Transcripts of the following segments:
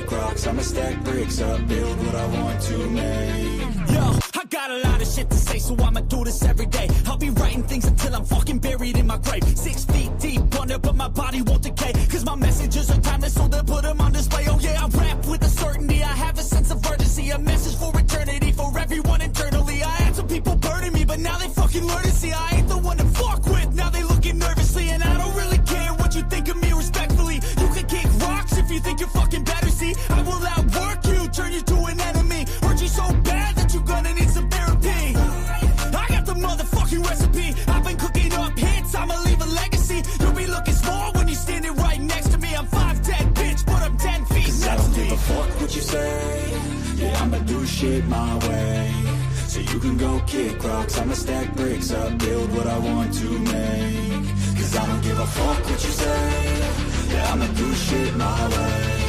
kick rocks, I'ma stack bricks up, build what I want to make. Yo, I got a lot of shit to say, so I'ma do this every day. I'll be writing things until I'm fucking buried in my grave. 6 feet deep under, but my body won't decay. Cause my messages are timeless, so they'll put them on display. Oh yeah, I rap with a certainty, I have a sense of urgency. A message for eternity, for everyone internally. I had some people burning me, but now they fucking learn to see I ain't the one to fuck with. Now they looking nervously, and I don't really care what you think of me respectfully. You can kick rocks if you think you're fucking better, see. I will outwork you, turn you to an enemy. Hurt you so bad that you're gonna need some therapy. I got the motherfucking recipe. I've been cooking up hits, I'ma leave a legacy. You'll be looking small when you're standing right next to me. I'm 5'10", bitch, but I'm 10 feet Cause next I don't to me. give a fuck what you say. Yeah, I'ma do shit my way. So you can go kick rocks, I'ma stack bricks up, build what I want to make. Cause I don't give a fuck what you say. Yeah, I'ma do shit my way.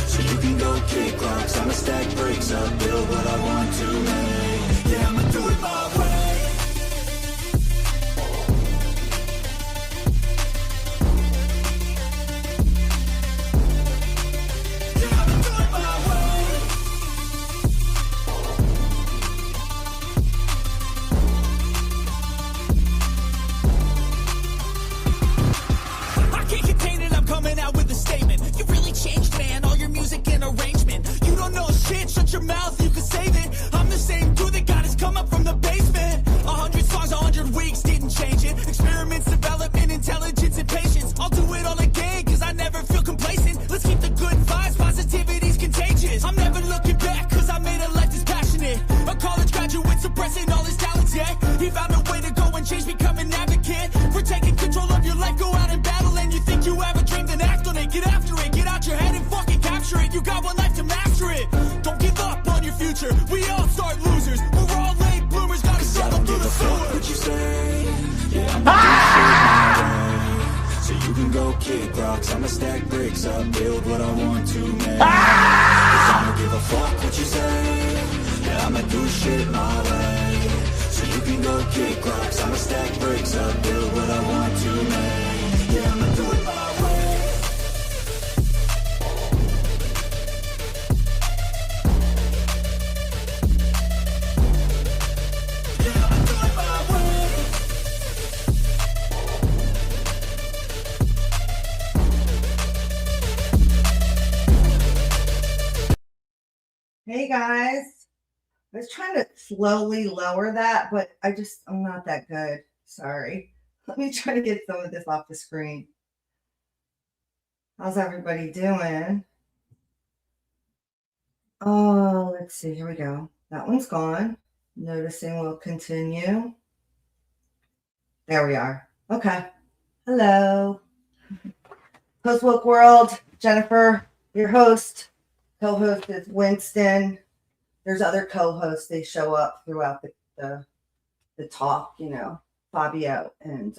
So you can go kick rocks, I'ma stack bricks up, build what I want to make. Yeah, I'ma do it my way. Yeah, I'ma do it my way. I can't contain it, I'm coming out with a statement. You really changed, man, all your music and arrangement. You don't know shit, shut your mouth, you can save it. I'm the same dude that got his come up from the basement. 100 songs, 100 weeks, didn't change it. Experiments, development, intelligence, and patience. I'll do it all again, cause I never feel complacent. Let's keep the good vibes, positivity's contagious. I'm never looking back, cause I made a life that's passionate. A college graduate suppressing all his talents, yeah. He found a way to go and change, become an advocate. For taking control of your life, go out and battle. And you think you have a dream, then act on it. Get after it, get out your head and fucking capture it. You got one life to master it. Don't give up on your future, we all start losers. We're all late bloomers, gotta I struggle don't through give the a fuck sewer. what you say. Yeah, I'ma do shit my way. So you can go kick rocks, I'ma stack bricks up, build what I want to make. Cause I don't give a fuck what you say. Yeah, I'ma do shit my way. So you can go kick rocks, I'ma stack bricks up, build what I want to make. Yeah, I'ma do it my way. Yeah, I'ma do it my way. Hey guys, I was trying to slowly lower that, but I'm not that good. Sorry. Let me try to get some of this off the screen. How's everybody doing? Oh, let's see. Here we go. That one's gone. Noticing will continue. There we are. Okay. Hello. Post Woke World, Jennifer, your host. Co-host is Winston. There's other co-hosts. They show up throughout the talk, you know, Fabio and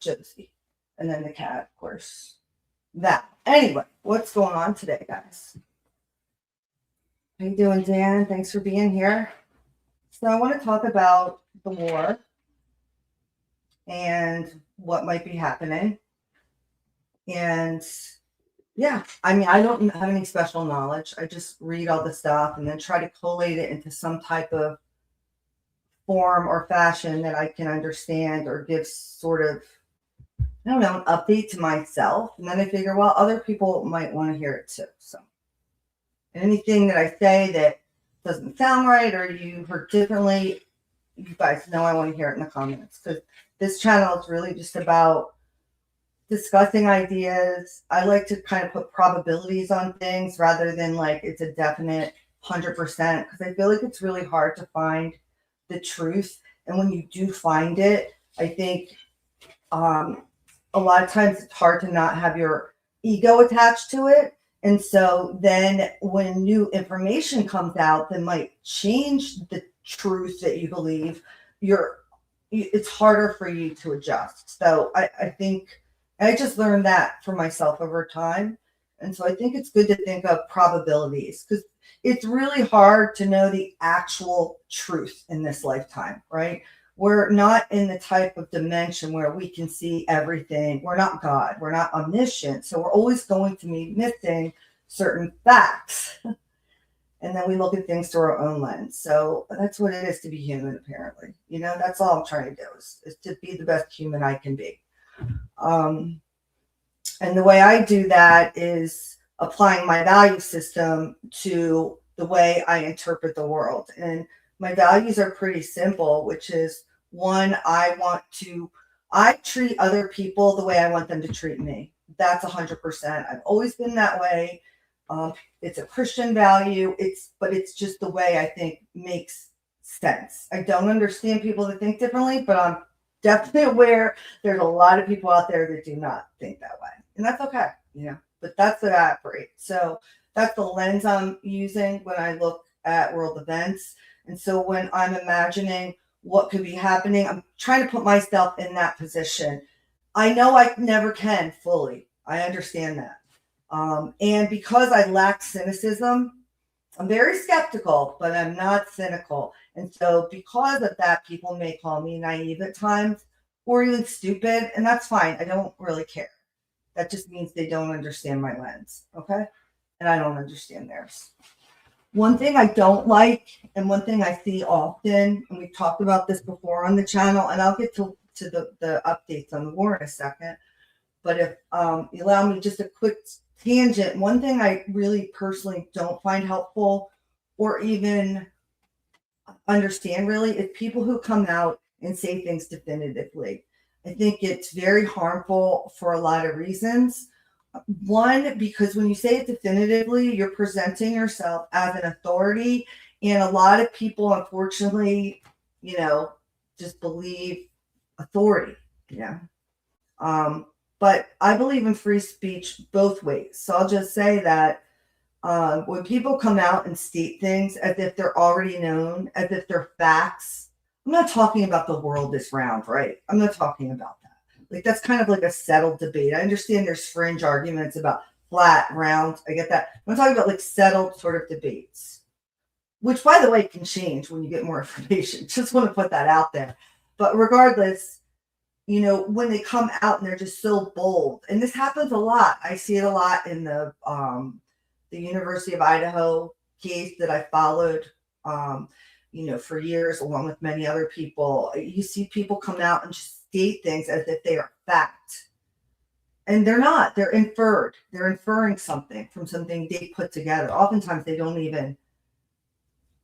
Josie. And then the cat, of course. That. Anyway, what's going on today, guys? How you doing, Dan? Thanks for being here. So I want to talk about the war and what might be happening. And yeah, I mean, I don't have any special knowledge. I just read all the stuff and then try to collate it into some type of form or fashion that I can understand or give sort of, I don't know, an update to myself. And then I figure, well, other people might want to hear it too. So anything that I say that doesn't sound right or you heard differently, you guys know I want to hear it in the comments, because this channel is really just about discussing ideas. I like to kind of put probabilities on things rather than like it's a definite 100%, because I feel like it's really hard to find the truth. And when you do find it, I think a lot of times it's hard to not have your ego attached to it. And so then when new information comes out that might change the truth that you believe, it's harder for you to adjust. So I think I just learned that for myself over time. And so I think it's good to think of probabilities, because it's really hard to know the actual truth in this lifetime, right? We're not in the type of dimension where we can see everything. We're not God. We're not omniscient. So we're always going to be missing certain facts. And then we look at things through our own lens. So that's what it is to be human, apparently. You know, that's all I'm trying to do is to be the best human I can be. And the way I do that is applying my value system to the way I interpret the world. And my values are pretty simple, which is one, I treat other people the way I want them to treat me. That's 100%. I've always been that way. It's a Christian value. But it's just the way I think makes sense. I don't understand people that think differently, but I'm definitely aware there's a lot of people out there that do not think that way. And that's okay, you know, but that's the way I operate. So that's the lens I'm using when I look at world events. And so when I'm imagining what could be happening, I'm trying to put myself in that position. I know I never can fully. I understand that. And because I lack cynicism, I'm very skeptical, but I'm not cynical. And so because of that, people may call me naive at times or even stupid, and that's fine. I don't really care. That just means they don't understand my lens, okay? And I don't understand theirs. One thing I don't like, and one thing I see often, and we've talked about this before on the channel, and I'll get to the updates on the war in a second, but if you allow me just a quick tangent, one thing I really personally don't find helpful or even understand really is people who come out and say things definitively. I think it's very harmful for a lot of reasons. One, because when you say it definitively, you're presenting yourself as an authority, and a lot of people, unfortunately, you know, just believe authority, you know. But I believe in free speech both ways. So I'll just say that when people come out and state things as if they're already known, as if they're facts, I'm not talking about the world is round, right? I'm not talking about that. Like, that's kind of like a settled debate. I understand there's fringe arguments about flat, round. I get that. I'm talking about like settled sort of debates, which, by the way, can change when you get more information. Just want to put that out there. But regardless, you know, when they come out and they're just so bold, and this happens a lot. I see it a lot in the University of Idaho case that I followed, you know, for years, along with many other people. You see people come out and just state things as if they are fact, and they're not. They're inferred. They're inferring something from something they put together. Oftentimes, they don't even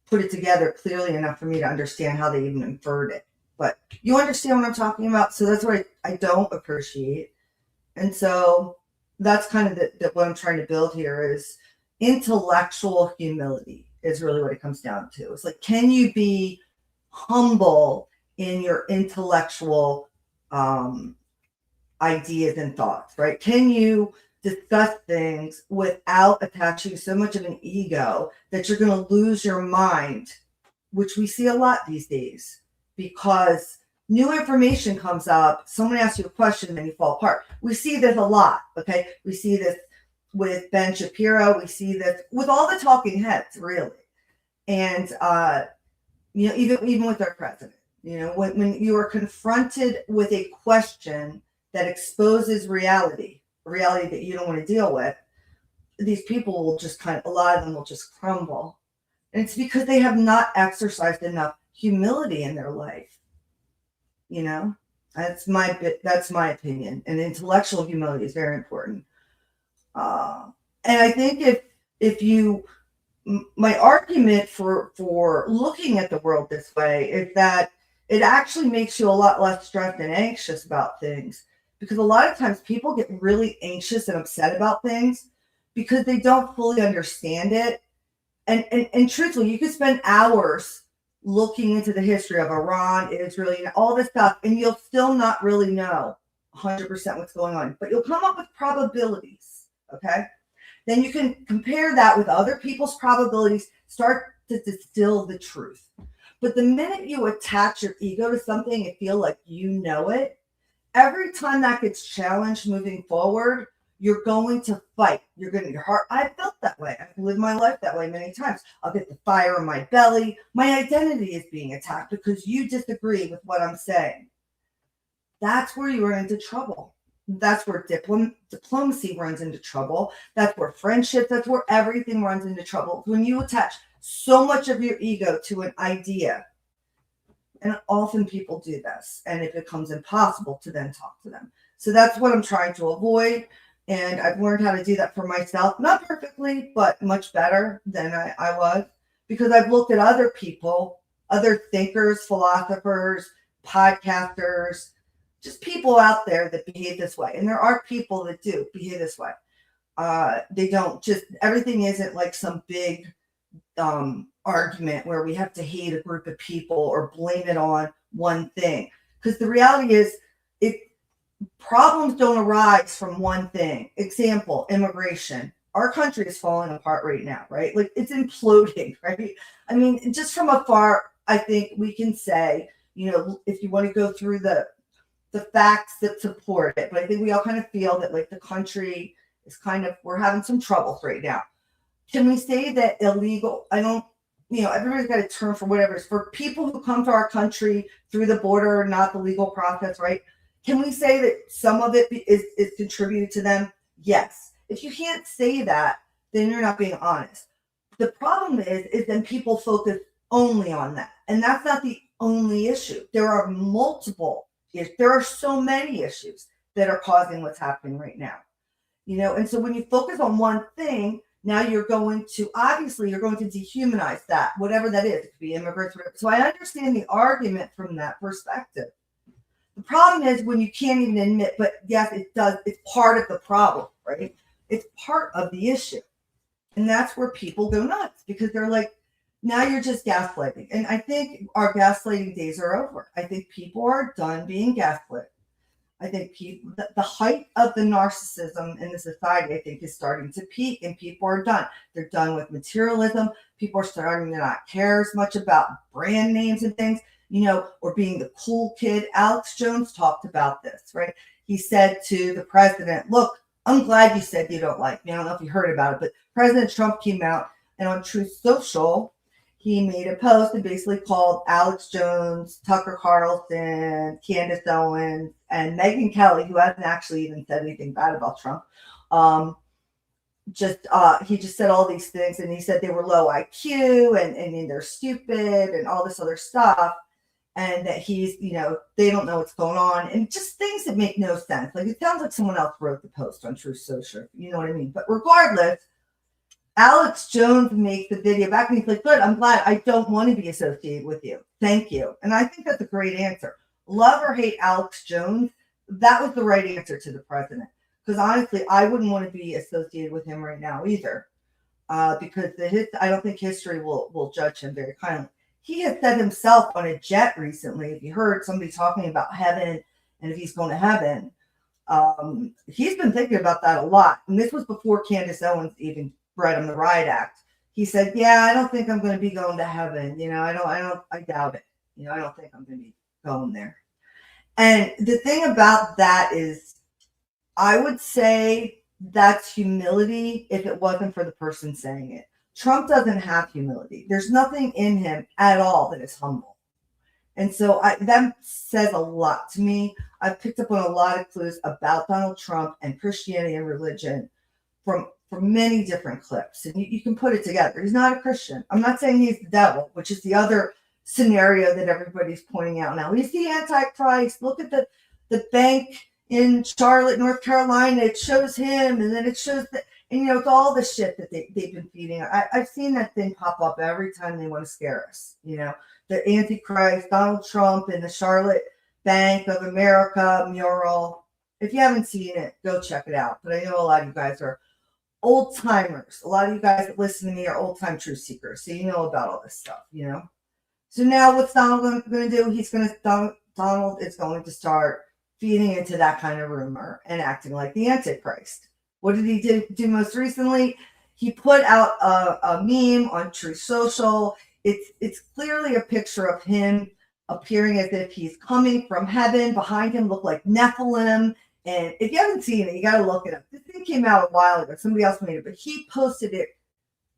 put it together clearly enough for me to understand how they even inferred it. But you understand what I'm talking about. So that's what I don't appreciate. And so that's kind of what I'm trying to build here is intellectual humility is really what it comes down to. It's like, can you be humble in your intellectual ideas and thoughts, right? Can you discuss things without attaching so much of an ego that you're going to lose your mind, which we see a lot these days, because new information comes up, someone asks you a question, and then you fall apart. We see this a lot, okay? We see this with Ben Shapiro. We see this with all the talking heads, really. And, you know, even with our president, you know, when you are confronted with a question that exposes reality that you don't want to deal with, these people will just a lot of them will just crumble. And it's because they have not exercised enough humility in their life. You know, that's my opinion. And intellectual humility is very important. And I think if you, my argument for looking at the world this way is that it actually makes you a lot less stressed and anxious about things. Because a lot of times people get really anxious and upset about things because they don't fully understand it. And truthfully, you could spend hours looking into the history of Iran, Israel, you know, all this stuff, and you'll still not really know 100% what's going on. But you'll come up with probabilities, okay? Then you can compare that with other people's probabilities, start to distill the truth. But the minute you attach your ego to something and feel like you know it, every time that gets challenged moving forward, you're going to fight. Your heart. I felt that way. I've lived my life that way many times. I'll get the fire in my belly. My identity is being attacked because you disagree with what I'm saying. That's where you run into trouble. That's where diplomacy runs into trouble. That's where friendship, that's where everything runs into trouble. When you attach so much of your ego to an idea, and often people do this, and it becomes impossible to then talk to them. So that's what I'm trying to avoid. And I've learned how to do that for myself, not perfectly, but much better than I was, because I've looked at other people, other thinkers, philosophers, podcasters, just people out there that behave this way. And there are people that do behave this way. They don't just, everything isn't like some big argument where we have to hate a group of people or blame it on one thing. Because the reality is, problems don't arise from one thing. Example, immigration. Our country is falling apart right now, right? Like it's imploding, right? I mean, just from afar, I think we can say, if you want to go through the facts that support it, but I think we all kind of feel that like the country is we're having some troubles right now. Can we say that illegal? Everybody's got a term for whatever. It's for people who come to our country through the border, not the legal process, right? Can we say that some of it is contributed to them? Yes. If you can't say that, then you're not being honest. The problem is then people focus only on that. And that's not the only issue. There are multiple issues. There are so many issues that are causing what's happening right now. And so when you focus on one thing, now you're going to dehumanize that, whatever that is. It could be immigrants. So I understand the argument from that perspective. The problem is when you can't even admit, but yes, it does. It's part of the problem, right? It's part of the issue. And that's where people go nuts because they're like, now you're just gaslighting. And I think our gaslighting days are over. I think people are done being gaslit. I think the height of the narcissism in the society, I think, is starting to peak and people are done. They're done with materialism. People are starting to not care as much about brand names and things, or being the cool kid. Alex Jones talked about this, right? He said to the president, look, I'm glad you said you don't like me. I don't know if you heard about it, but President Trump came out and on Truth Social, he made a post and basically called Alex Jones, Tucker Carlson, Candace Owens, and Megyn Kelly, who hasn't actually even said anything bad about Trump. He just said all these things, and he said they were low IQ and they're stupid and all this other stuff. And that he's, they don't know what's going on and just things that make no sense. Like it sounds like someone else wrote the post on Truth Social, you know what I mean? But regardless, Alex Jones makes the video back and he's like, good, I'm glad. I don't want to be associated with you. Thank you. And I think that's a great answer. Love or hate Alex Jones, that was the right answer to the president. Because honestly, I wouldn't want to be associated with him right now either. Because I don't think history will judge him very kindly. He had said himself on a jet recently, if you heard somebody talking about heaven and if he's going to heaven, he's been thinking about that a lot. And this was before Candace Owens even read him the Riot Act. He said, yeah, I don't think I'm going to be going to heaven. I doubt it. I don't think I'm going to be going there. And the thing about that is, I would say that's humility if it wasn't for the person saying it. Trump doesn't have humility. There's nothing in him at all that is humble. And so that says a lot to me. I've picked up on a lot of clues about Donald Trump and Christianity and religion from many different clips. And you can put it together. He's not a Christian. I'm not saying he's the devil, which is the other scenario that everybody's pointing out now. He's the Antichrist. Look at the bank in Charlotte, North Carolina. It shows him, and then it shows that. And, it's all the shit that they've been feeding. I've seen that thing pop up every time they want to scare us. The Antichrist, Donald Trump, and the Charlotte Bank of America mural. If you haven't seen it, go check it out. But I know a lot of you guys are old timers. A lot of you guys that listen to me are old time truth seekers. So you know about all this stuff, So now what's Donald going to do? Donald is going to start feeding into that kind of rumor and acting like the Antichrist. What did he do most recently? He put out a meme on Truth Social. It's clearly a picture of him appearing as if he's coming from heaven. Behind him look like Nephilim. And if you haven't seen it, you got to look it up. This thing came out a while ago. Somebody else made it, but he posted it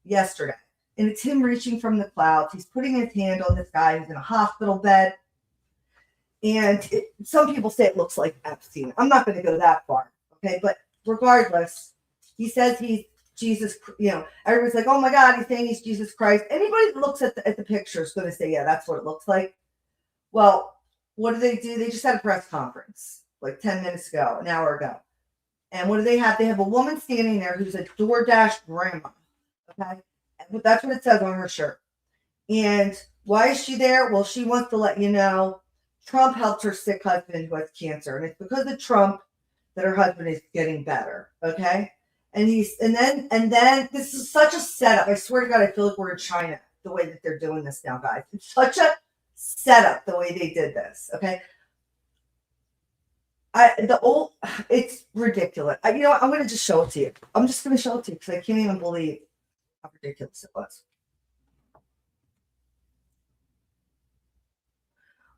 yesterday. And it's him reaching from the clouds. He's putting his hand on this guy who's in a hospital bed. And some people say it looks like Epstein. I'm not going to go that far, okay? But regardless, he says he's Jesus. Everybody's like, oh my God, he's saying he's Jesus Christ. Anybody that looks at the picture is going to say, yeah, that's what it looks like. Well, what do? They just had a press conference like 10 minutes ago, an hour ago. And what do they have? They have a woman standing there who's a DoorDash grandma, okay? And that's what it says on her shirt. And why is she there? Well, she wants to let you know Trump helped her sick husband who has cancer. And it's because of Trump that her husband is getting better. Okay. And then this is such a setup. I swear to God, I feel like we're in China the way that they're doing this now, guys. It's such a setup the way they did this. Okay. It's ridiculous. I'm going to just show it to you. I'm just going to show it to you because I can't even believe how ridiculous it was.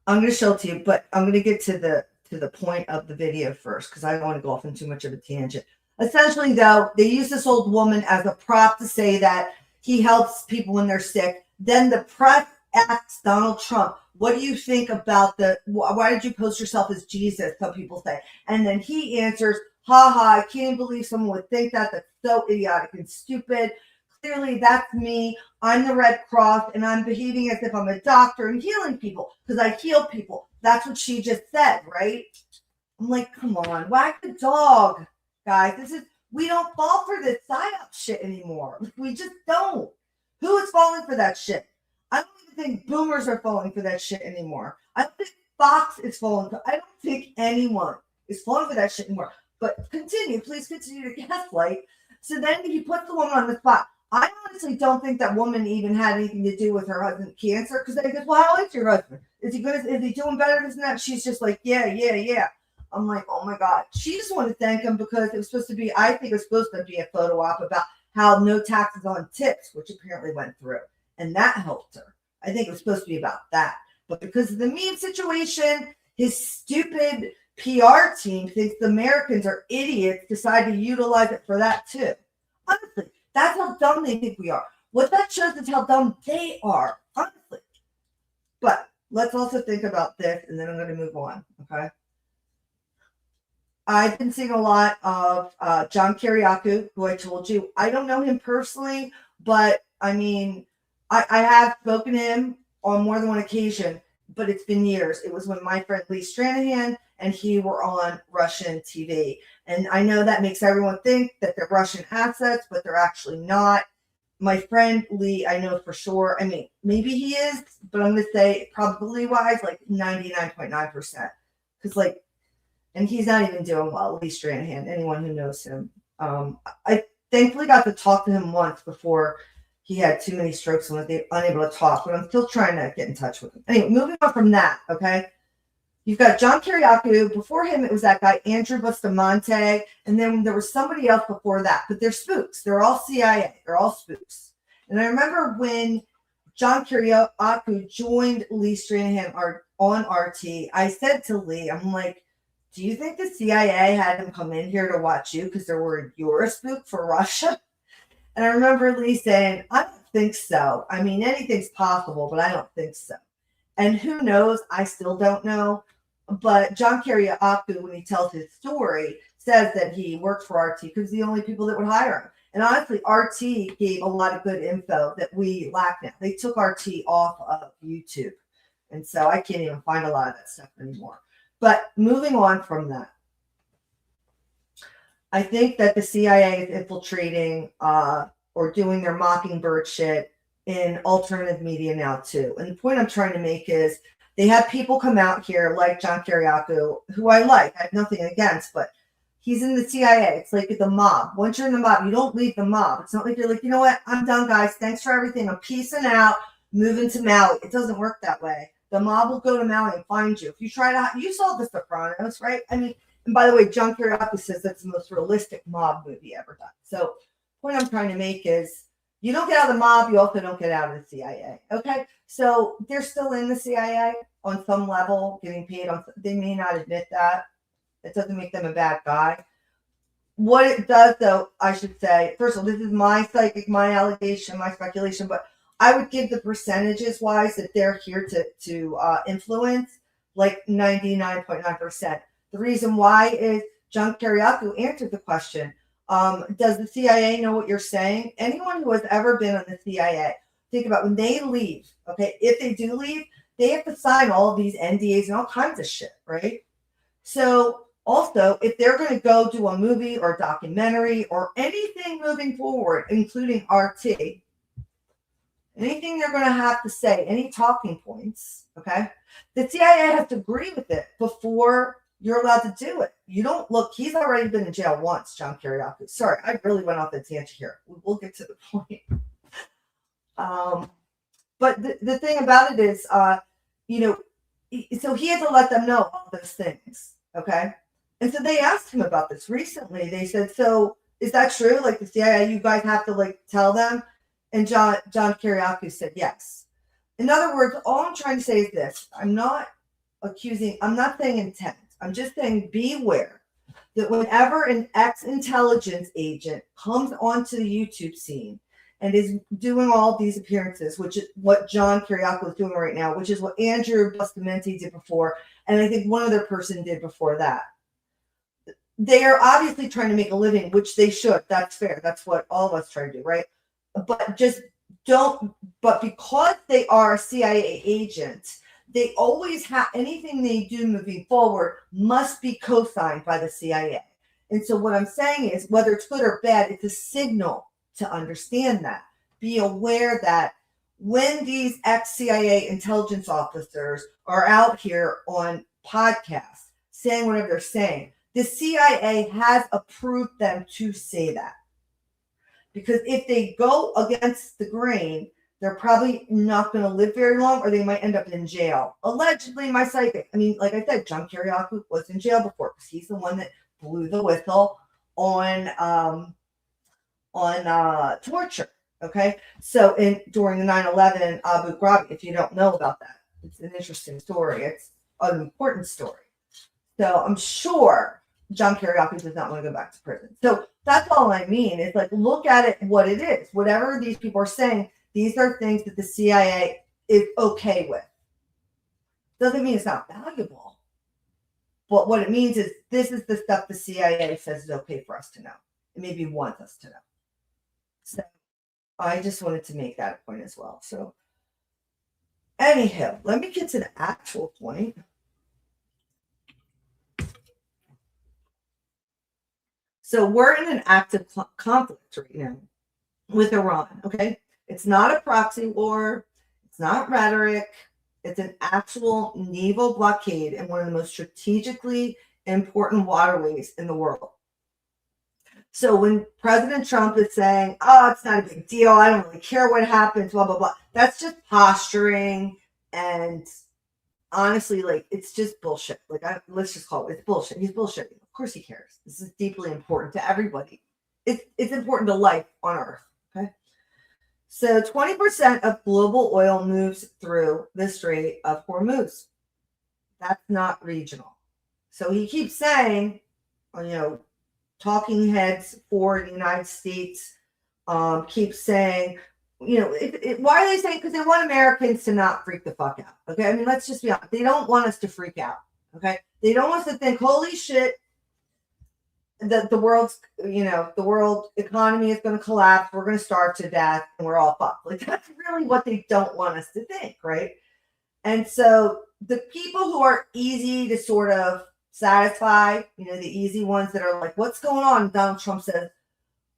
I'm going to show it to you, but I'm going to get to the point of the video first because I don't want to go off on too much of a tangent. Essentially, though, they use this old woman as a prop to say that he helps people when they're sick. Then the press asks Donald Trump, what do you think about why did you post yourself as Jesus? Some people say. And then he answers, I can't believe someone would think that. That's so idiotic and stupid. Clearly, that's me. I'm the Red Cross, and I'm behaving as if I'm a doctor and healing people because I heal people. That's what she just said, right? I'm like, come on, whack the dog, guys. We don't fall for this psyop shit anymore. We just don't. Who is falling for that shit? I don't even think boomers are falling for that shit anymore. I don't think Fox is falling for. I don't think anyone is falling for that shit anymore. But please continue to gaslight. So then he puts the woman on the spot. I honestly don't think that woman even had anything to do with her husband's cancer because they go, well, how is your husband? Is he good? Is he doing better than that? She's just like, yeah. I'm like, oh my God. She just wanted to thank him because it was supposed to be, I think it was supposed to be a photo op about how no taxes on tips, which apparently went through. And that helped her. I think it was supposed to be about that. But because of the meme situation, his stupid PR team thinks the Americans are idiots, decide to utilize it for that too. Honestly. That's how dumb they think we are. What that shows is how dumb they are, honestly. But let's also think about this, and then I'm going to move on, okay? I've been seeing a lot of John Kiriakou, who I told you. I don't know him personally, but, I mean, I have spoken to him on more than one occasion, but it's been years. It was when my friend Lee Stranahan and he were on Russian TV. And I know that makes everyone think that they're Russian assets, but they're actually not. My friend Lee, I know for sure. I mean, maybe he is, but I'm going to say probably wise, like 99.9%. Because and he's not even doing well, Lee Stranahan, anyone who knows him. I thankfully got to talk to him once before he had too many strokes and was unable to talk, but I'm still trying to get in touch with him. Anyway, moving on from that, okay? You've got John Kiriakou. Before him, it was that guy, Andrew Bustamante. And then there was somebody else before that. But they're spooks. They're all CIA. They're all spooks. And I remember when John Kiriakou joined Lee Stranahan on RT, I said to Lee, I'm like, do you think the CIA had him come in here to watch you because they're worried you're a spook for Russia? And I remember Lee saying, I don't think so. I mean, anything's possible, but I don't think so. And who knows? I still don't know. But John Kiriakou, when he tells his story, says that he worked for RT because the only people that would hire him. And honestly, RT gave a lot of good info that we lack now. They took RT off of YouTube. And so I can't even find a lot of that stuff anymore. But moving on from that, I think that the CIA is infiltrating or doing their Mockingbird shit in alternative media now too. And the point I'm trying to make is they have people come out here like John Kiriakou, who I like. I have nothing against, but he's in the CIA. It's like the mob. Once you're in the mob, you don't leave the mob. It's not like you're like, you know what? I'm done, guys. Thanks for everything. I'm peacing out, moving to Maui. It doesn't work that way. The mob will go to Maui and find you. If you try to, you saw The Sopranos, right? I mean, and by the way, John Kiriakou says that's the most realistic mob movie ever done. So the point I'm trying to make is you don't get out of the mob, you also don't get out of the CIA. Okay? So they're still in the CIA on some level, getting paid on. They may not admit that. It doesn't make them a bad guy. What it does, though, I should say, first of all, this is my my allegation, my speculation, but I would give the percentages wise that they're here to influence like 99.9%. The reason why is John Kiriakou answered the question. Does the CIA know what you're saying? Anyone who has ever been on the CIA, think about when they leave, okay, if they do leave, they have to sign all of these NDAs and all kinds of shit, right? So also, if they're going to go do a movie or a documentary or anything moving forward, including RT, anything they're going to have to say, any talking points, okay, the CIA has to agree with it before you're allowed to do it. You don't look, he's already been in jail once, John Kiriakou. Sorry, I really went off the tangent here. We'll get to the point. But the thing about it is, so he had to let them know all those things, okay? And so they asked him about this recently. They said, so is that true? Like the CIA, you guys have to like tell them? And John Kiriakou said yes. In other words, all I'm trying to say is this. I'm not saying intent. I'm just saying beware that whenever an ex-intelligence agent comes onto the YouTube scene and is doing all these appearances, which is what John Kiriakou is doing right now, which is what Andrew Bustamante did before, and I think one other person did before that. They are obviously trying to make a living, which they should. That's fair. That's what all of us try to do, right? But because they are a CIA agent, they always have anything they do moving forward must be co-signed by the CIA. And so what I'm saying is, whether it's good or bad, it's a signal to understand that. Be aware that when these ex-CIA intelligence officers are out here on podcasts saying whatever they're saying, the CIA has approved them to say that. Because if they go against the grain, they're probably not going to live very long, or they might end up in jail. Allegedly, my psychic. I mean, like I said, John Kiriakou was in jail before because he's the one that blew the whistle on torture. Okay, so during the 9/11 Abu Ghraib, if you don't know about that, it's an interesting story. It's an important story. So I'm sure John Kiriakou does not want to go back to prison. So that's all I mean. It's like, look at it what it is. Whatever these people are saying, these are things that the CIA is okay with. Doesn't mean it's not valuable. But what it means is this is the stuff the CIA says is okay for us to know. It maybe wants us to know. So I just wanted to make that a point as well. So anyhow, let me get to the actual point. So we're in an active conflict right now with Iran, okay? It's not a proxy war. It's not rhetoric. It's an actual naval blockade in one of the most strategically important waterways in the world. So when President Trump is saying, oh, it's not a big deal, I don't really care what happens, blah, blah, blah, that's just posturing. And honestly, like, it's just bullshit. Like, let's just call it, it's bullshit. He's bullshitting. Of course he cares. This is deeply important to everybody. It's important to life on Earth, okay? So 20% of global oil moves through the Strait of Hormuz. That's not regional. So he keeps saying, talking heads for the United States keep saying, why are they saying? Because they want Americans to not freak the fuck out. Okay, I mean, let's just be honest. They don't want us to freak out. Okay, they don't want us to think, holy shit, that the world economy is going to collapse. We're going to starve to death, and we're all fucked. Like, that's really what they don't want us to think, right? And so the people who are easy to sort of satisfy, the easy ones that are like, what's going on? Donald Trump says,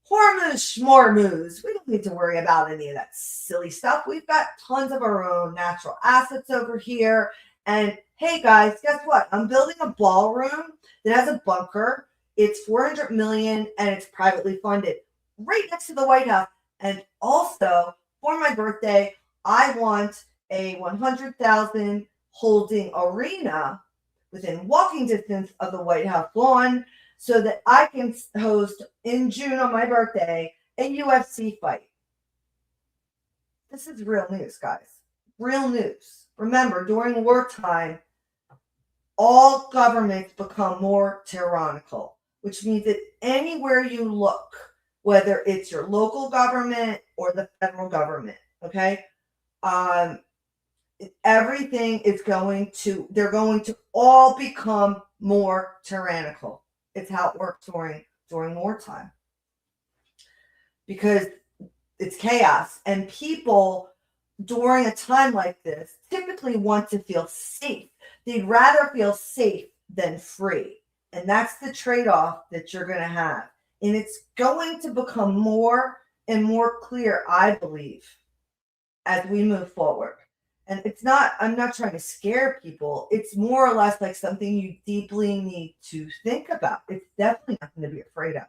Hormuz, schmormuz. We don't need to worry about any of that silly stuff. We've got tons of our own natural assets over here. And hey, guys, guess what? I'm building a ballroom that has a bunker. It's $400 million and it's privately funded right next to the White House. And also, for my birthday, I want a 100,000 holding arena within walking distance of the White House lawn so that I can host in June on my birthday a UFC fight. This is real news, guys. Real news. Remember, during wartime, all governments become more tyrannical, which means that anywhere you look, whether it's your local government or the federal government, okay, everything is they're going to all become more tyrannical. It's how it works during wartime. Because it's chaos, and people during a time like this typically want to feel safe. They'd rather feel safe than free. And that's the trade-off that you're going to have. And it's going to become more and more clear, I believe, as we move forward. And I'm not trying to scare people. It's more or less like something you deeply need to think about. It's definitely nothing to be afraid of.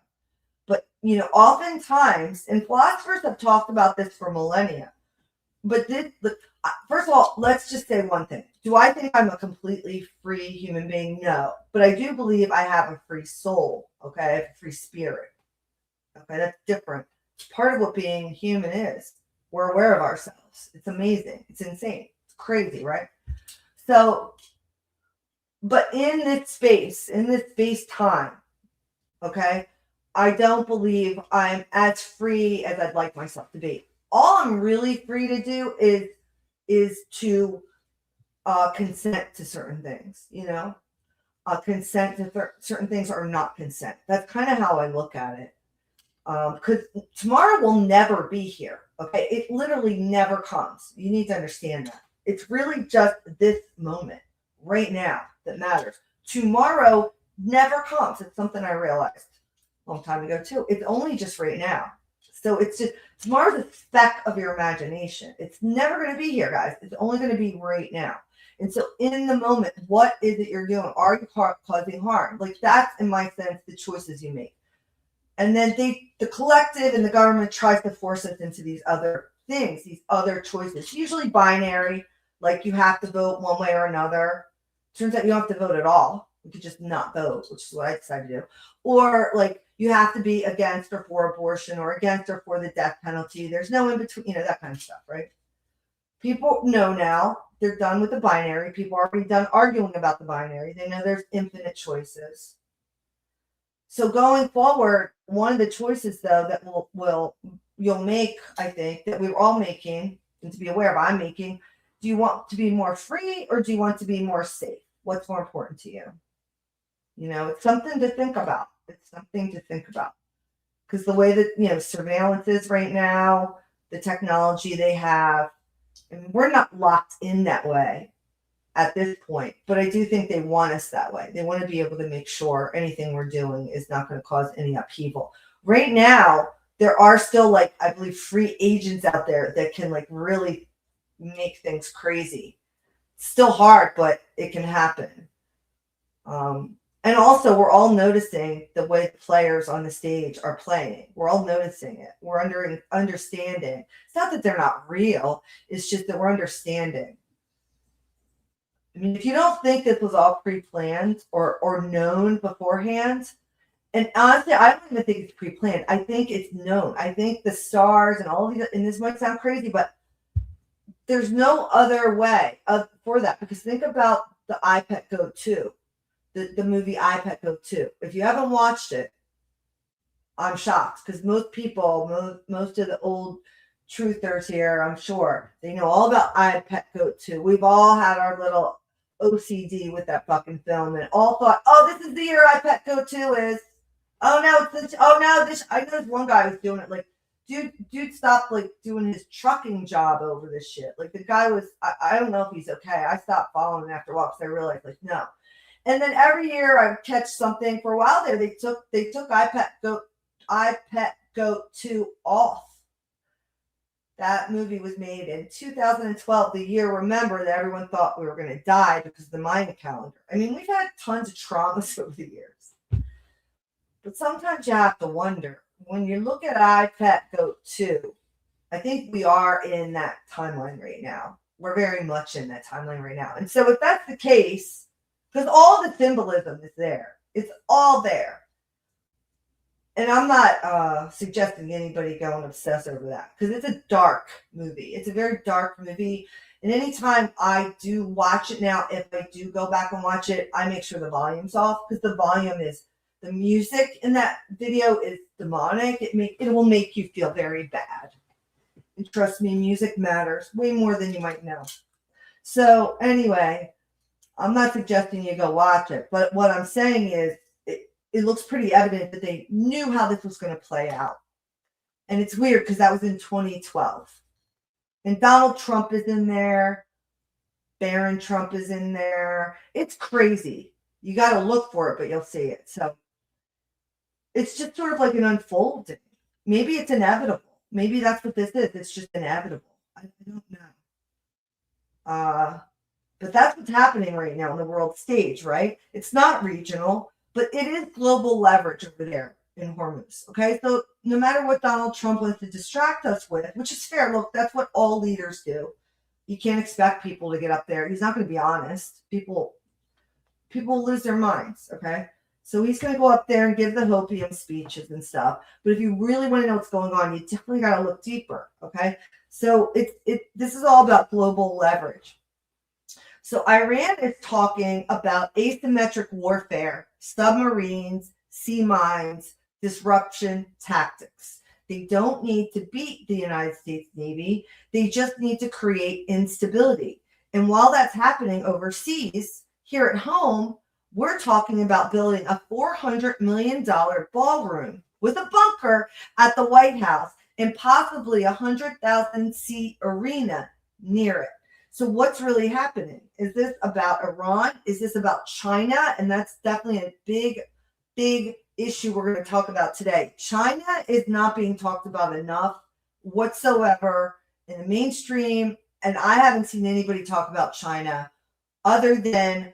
But, oftentimes, and philosophers have talked about this for millennia, but first of all, let's just say one thing. Do I think I'm a completely free human being? No. But I do believe I have a free soul, okay? I have a free spirit. Okay, that's different. It's part of what being human is. We're aware of ourselves. It's amazing. It's insane. It's crazy, right? So, but in this space time, okay, I don't believe I'm as free as I'd like myself to be. All I'm really free to do is to consent to certain things, consent to certain things or not consent. That's kind of how I look at it. Because tomorrow will never be here. Okay. It literally never comes. You need to understand that. It's really just this moment right now that matters. Tomorrow never comes. It's something I realized a long time ago too. It's only just right now. So it's just, tomorrow's a speck of your imagination. It's never going to be here, guys. It's only going to be right now. And so in the moment, what is it you're doing? Are you causing harm? Like, that's, in my sense, the choices you make. And then the collective and the government tries to force us into these other things, these other choices, usually binary, like you have to vote one way or another. Turns out you don't have to vote at all. You could just not vote, which is what I decided to do. Or like you have to be against or for abortion or against or for the death penalty. There's no in between, that kind of stuff, right? People know now. They're done with the binary. People are already done arguing about the binary. They know there's infinite choices. So going forward, one of the choices, though, that you'll make, I think, that we're all making, and to be aware of, I'm making, do you want to be more free or do you want to be more safe? What's more important to you? It's something to think about. It's something to think about. Because the way that, surveillance is right now, the technology they have, and we're not locked in that way at this point, but I do think they want us that way. They want to be able to make sure anything we're doing is not going to cause any upheaval. Right now, there are still, I believe, free agents out there that can, really make things crazy. It's still hard, but it can happen. And also, we're all noticing the way the players on the stage are playing. We're all noticing it. We're understanding. It's not that they're not real. It's just that we're understanding. I mean, if you don't think this was all pre-planned or known beforehand, and honestly, I don't even think it's pre-planned. I think it's known. I think the stars and all of these, and this might sound crazy, but there's no other way for that. Because think about the iPet Go 2, the movie iPet Go 2. If you haven't watched it, I'm shocked because most people, most of the old truthers here, I'm sure, they know all about iPet Go 2. We've all had our little OCD with that fucking film and all thought, oh, this is the year iPet Go 2 is. Oh no, this. I know this one guy was doing it. Dude stopped doing his trucking job over this shit. The guy was, I don't know if he's okay. I stopped following him after a while because I realized no. And then every year I would catch something. For a while there, they took iPet Go 2 off. That movie was made in 2012, the year, remember, that everyone thought we were going to die because of the Mayan calendar. I mean, we've had tons of traumas over the years. But sometimes you have to wonder, when you look at iPet Go 2, I think we are in that timeline right now. We're very much in that timeline right now. And so if that's the case, because all the symbolism is there, it's all there. And I'm not suggesting anybody go and obsess over that because it's a dark movie. It's a very dark movie. And anytime I do watch it now, if I do go back and watch it, I make sure the volume's off because the music in that video is demonic. It will make you feel very bad. And trust me, music matters way more than you might know. So anyway, I'm not suggesting you go watch it, but what I'm saying is it looks pretty evident that they knew how this was going to play out. And it's weird because that was in 2012. And Donald Trump is in there. Barron Trump is in there. It's crazy. You got to look for it, but you'll see it. So it's just sort of like an unfolding. Maybe it's inevitable. Maybe that's what this is. It's just inevitable. I don't know. But that's what's happening right now on the world stage, right? It's not regional, but it is global leverage over there in Hormuz. Okay, so no matter what Donald Trump wants to distract us with, which is fair, look, that's what all leaders do. You can't expect people to get up there. He's not going to be honest. People lose their minds. Okay, so he's going to go up there and give the hopium speeches and stuff. But if you really want to know what's going on, you definitely got to look deeper. Okay, so this is all about global leverage. So Iran is talking about asymmetric warfare, submarines, sea mines, disruption tactics. They don't need to beat the United States Navy. They just need to create instability. And while that's happening overseas, here at home, we're talking about building a $400 million ballroom with a bunker at the White House and possibly a 100,000-seat arena near it. So what's really happening? Is this about Iran? Is this about China? And that's definitely a big, big issue we're going to talk about today. China is not being talked about enough whatsoever in the mainstream. And I haven't seen anybody talk about China other than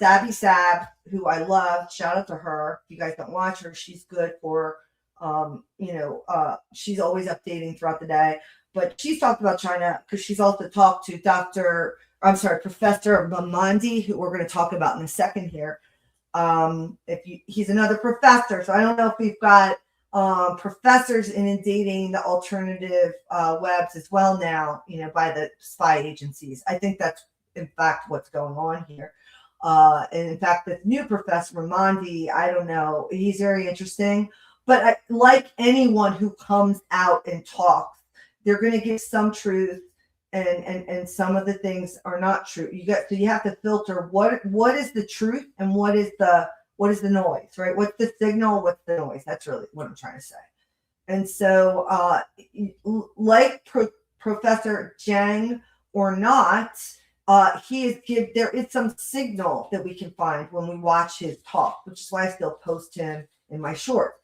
Sabi Sab, who I love. Shout out to her. If you guys don't watch her, she's good for, she's always updating throughout the day. But she's talked about China because she's also talked to Professor Mamandi, who we're going to talk about in a second here. He's another professor, so I don't know if we've got professors inundating the alternative webs as well now, by the spy agencies. I think that's in fact what's going on here. And in fact, this new Professor Mamandi, I don't know, he's very interesting. But like anyone who comes out and talks, they're going to give some truth, and some of the things are not true. You have to filter what is the truth and what is the noise, right? What's the signal? What's the noise? That's really what I'm trying to say. And so, like Professor Zhang or not, there is some signal that we can find when we watch his talk, which is why I still post him in my shorts.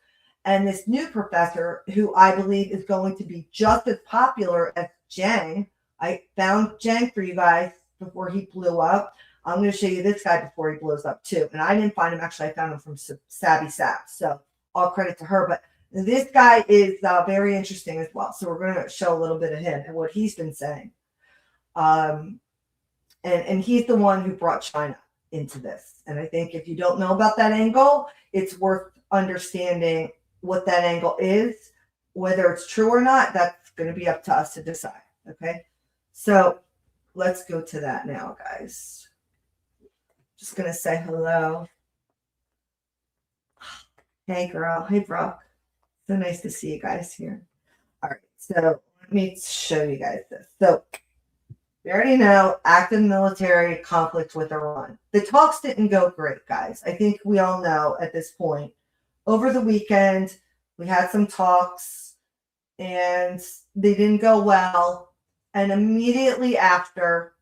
And this new professor, who I believe is going to be just as popular as Zhang, I found Zhang for you guys before he blew up. I'm going to show you this guy before he blows up too. And I didn't find him. Actually, I found him from Sabi Sab. So all credit to her. But this guy is very interesting as well. So we're going to show a little bit of him and what he's been saying. And he's the one who brought China into this. And I think if you don't know about that angle, it's worth understanding what that angle is. Whether it's true or not, that's going to be up to us to decide. Okay, so let's go to that now, guys. Just going to say hello. Hey, girl. Hey, Brooke. So nice to see you guys here. All right, so let me show you guys this. So we already know active military conflict with Iran. The talks didn't go great, guys. I think we all know at this point. Over the weekend, we had some talks and they didn't go well. And immediately after,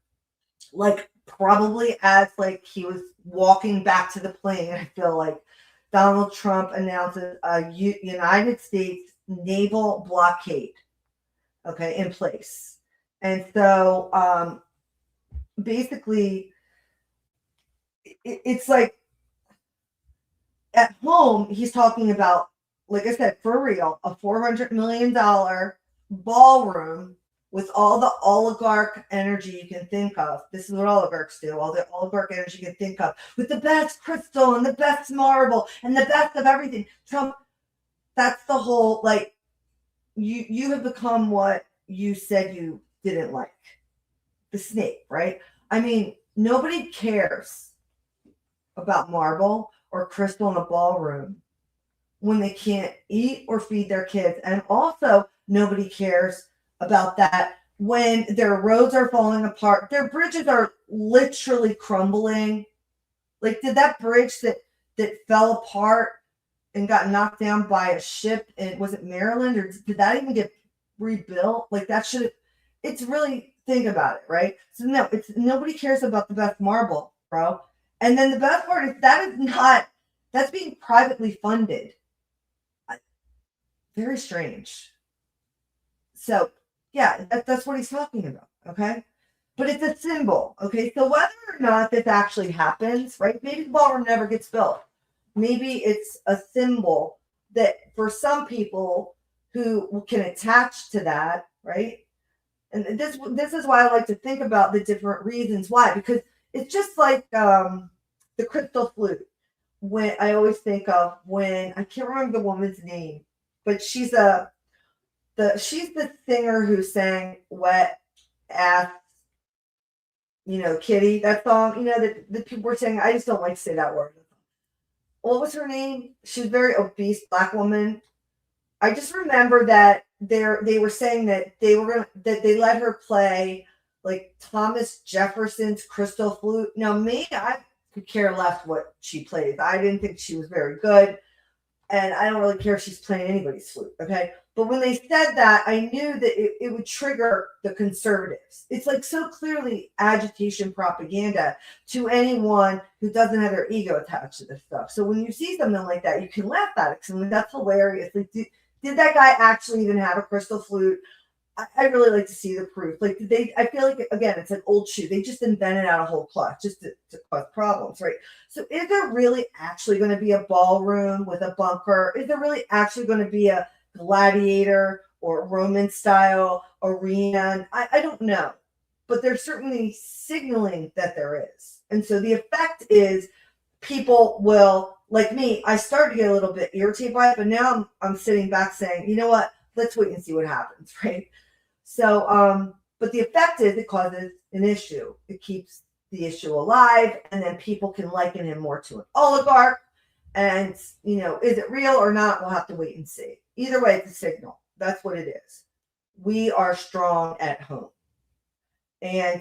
probably as he was walking back to the plane, I feel like Donald Trump announces a United States naval blockade, in place. And so basically, it's like at home, he's talking about, like I said, for real, a $400 million ballroom with all the oligarch energy you can think of. This is what oligarchs do, all the oligarch energy you can think of, with the best crystal and the best marble and the best of everything. Trump, that's the whole, you have become what you said you didn't like. The snake, right? I mean, nobody cares about marble or crystal in a ballroom when they can't eat or feed their kids. And also, nobody cares about that when their roads are falling apart, their bridges are literally crumbling. Like, did that bridge that fell apart and got knocked down by a ship, and was it Maryland, or did that even get rebuilt? Like, that should have, it's really, think about it, right? So no, it's, nobody cares about the best marble, bro. And then the best part is that is not, that's being privately funded. Very strange. So yeah, that's what he's talking about. Okay. But it's a symbol. Okay. So whether or not this actually happens, right? Maybe the ballroom never gets built. Maybe it's a symbol that for some people who can attach to that, right? And this is why I like to think about the different reasons why, because it's just like the crystal flute. When I always think of, when I can't remember the woman's name, but she's the singer who sang Wet Ass, Kitty, that song, that the people were saying. I just don't like to say that word. What was her name? She was a very obese Black woman. I just remember that they were saying that they let her play like Thomas Jefferson's crystal flute. Now, me, I could care less what she plays. I didn't think she was very good, and I don't really care if she's playing anybody's flute. Okay, but when they said that, I knew that it would trigger the conservatives. It's like so clearly agitation propaganda to anyone who doesn't have their ego attached to this stuff. So when you see something like that, you can laugh at it because that's hilarious. Like, did that guy actually even have a crystal flute? I really like to see the proof. Like, I feel like, again, it's an old shoe. They just invented out a whole cloth just to cause problems, right? So is there really actually going to be a ballroom with a bunker? Is there really actually going to be a gladiator or Roman style arena? I don't know, but they're certainly signaling that there is. And so the effect is people will, like me, I started to get a little bit irritated by it, but now I'm sitting back saying, you know what? Let's wait and see what happens, right? So, but the effect is it causes an issue. It keeps the issue alive, and then people can liken him more to an oligarch. And, is it real or not? We'll have to wait and see. Either way, it's a signal. That's what it is. We are strong at home. And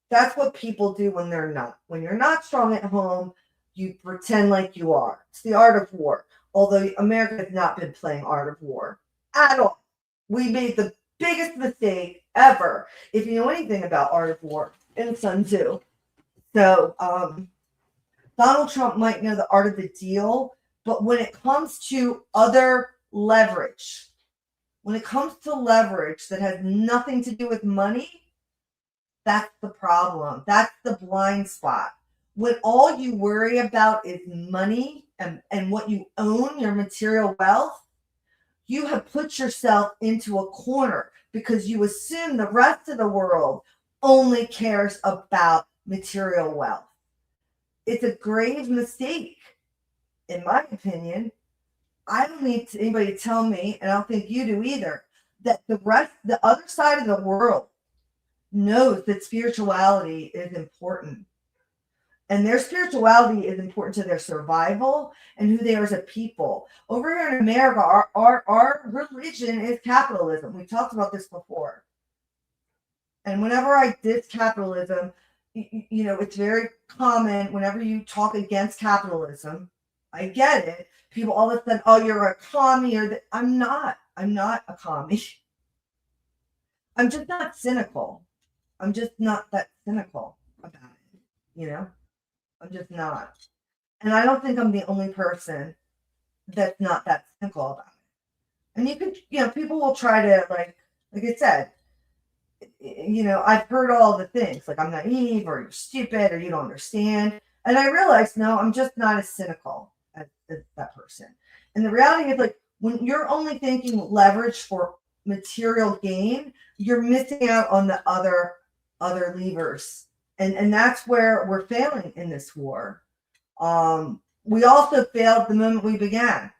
that's what people do when they're not. When you're not strong at home, you pretend like you are. It's the art of war. Although America has not been playing art of war at all. We made the biggest mistake ever, if you know anything about art of war, in Sun Tzu. So Donald Trump might know the art of the deal, but when it comes to other leverage, when it comes to leverage that has nothing to do with money, that's the problem. That's the blind spot. When all you worry about is money and what you own, your material wealth, you have put yourself into a corner because you assume the rest of the world only cares about material wealth. It's a grave mistake, in my opinion. I don't need anybody to tell me, and I don't think you do either, that the other side of the world knows that spirituality is important. And their spirituality is important to their survival and who they are as a people. Over here in America, our religion is capitalism. We talked about this before. And whenever I diss capitalism, it's very common whenever you talk against capitalism. I get it. People all of a sudden, oh, you're a commie. I'm not a commie. I'm just not cynical. I'm just not that cynical about it, I'm just not. And I don't think I'm the only person that's not that cynical about it. And you could, people will try to, like I said, I've heard all the things, like I'm naive or you're stupid or you don't understand. And I realized, no, I'm just not as cynical as that person. And the reality is, like, when you're only thinking leverage for material gain, you're missing out on the other levers. And that's where we're failing in this war. We also failed the moment we began.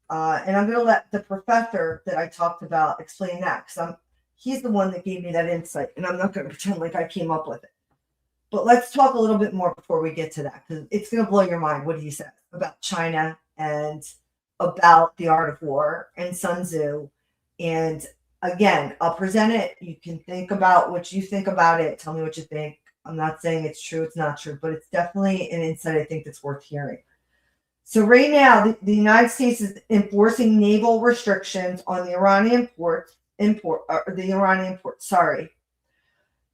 And I'm going to let the professor that I talked about explain that, because he's the one that gave me that insight, and I'm not going to pretend like I came up with it. But let's talk a little bit more before we get to that, because it's going to blow your mind what he said about China and about the art of war and Sun Tzu and again, I'll present it. You can think about what you think about it. Tell me what you think. I'm not saying it's true, it's not true, but it's definitely an insight I think that's worth hearing. So right now, the United States is enforcing naval restrictions on the Iranian port, sorry.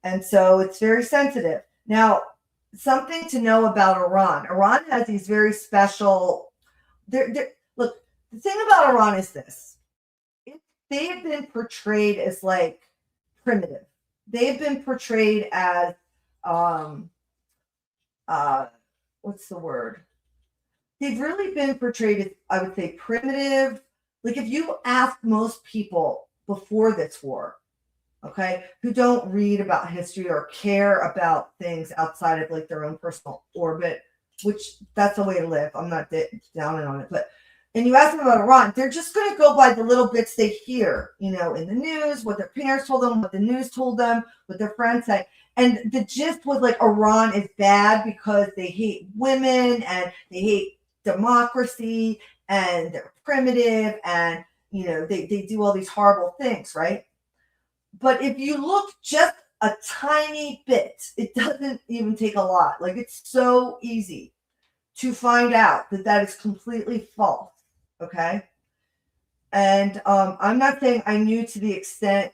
And so it's very sensitive. Now, something to know about Iran. Iran has these very special, look, the thing about Iran is this. They have been portrayed as like primitive. They've been portrayed as what's the word? They've really been portrayed as, I would say, primitive. Like if you ask most people before this war, okay, who don't read about history or care about things outside of like their own personal orbit, which that's the way to live. I'm not down on it, but and you ask them about Iran, they're just going to go by the little bits they hear, in the news, what their parents told them, what the news told them, what their friends say. And the gist was like Iran is bad because they hate women and they hate democracy and they're primitive and, they do all these horrible things, right? But if you look just a tiny bit, it doesn't even take a lot. Like it's so easy to find out that is completely false. Okay. And I'm not saying I knew to the extent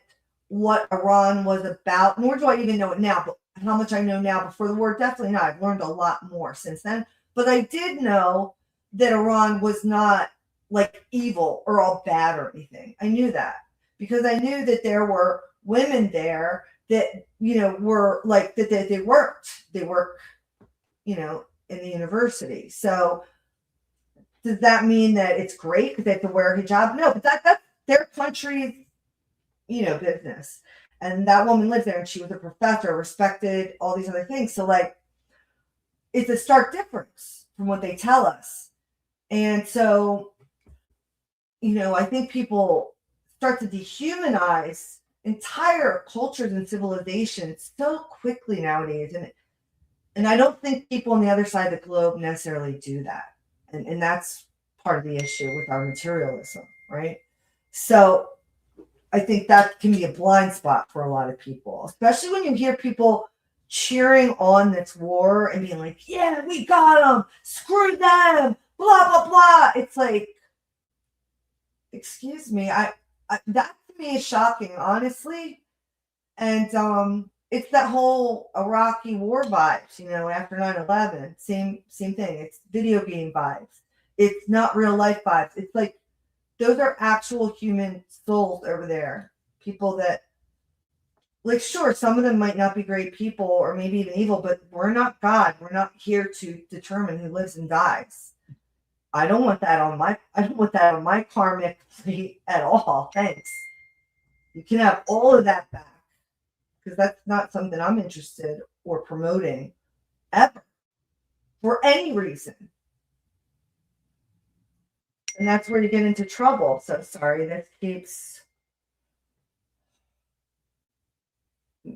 what Iran was about, nor do I even know it now, but how much I know now before the war, definitely not. I've learned a lot more since then. But I did know that Iran was not like evil or all bad or anything. I knew that because I knew that there were women there that, were like that they worked, in the university. So does that mean that it's great because they have to wear a hijab? No, but that's their country's, business. And that woman lived there and she was a professor, respected, all these other things. So like, it's a stark difference from what they tell us. And so, I think people start to dehumanize entire cultures and civilizations so quickly nowadays. And I don't think people on the other side of the globe necessarily do that. And that's part of the issue with our materialism, right? So I think that can be a blind spot for a lot of people, especially when you hear people cheering on this war and being like, yeah, we got them, screw them, blah, blah, blah. It's like, excuse me, I that to me is shocking, honestly. And it's that whole Iraqi war vibes, after 9/11. Same thing. It's video game vibes. It's not real life vibes. It's like those are actual human souls over there. People that, like, sure, some of them might not be great people or maybe even evil, but we're not God. We're not here to determine who lives and dies. I don't want that on my karmic plate at all. Thanks. You can have all of that back. Because that's not something I'm interested or promoting ever for any reason. And that's where you get into trouble. So sorry, this keeps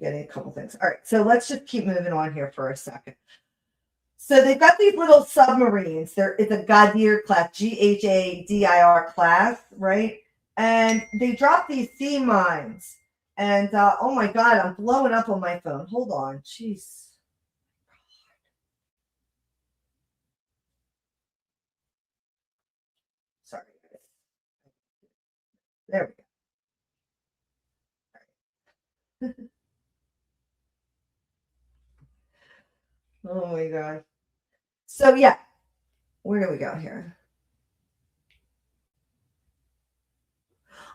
getting a couple things. All right, so let's just keep moving on here for a second. So they've got these little submarines. It's a Ghadir class, Ghadir class, right? And they drop these sea mines. And oh my God, I'm blowing up on my phone. Hold on. Jeez. Sorry, guys. There we go. Oh my God. So yeah, where do we go here?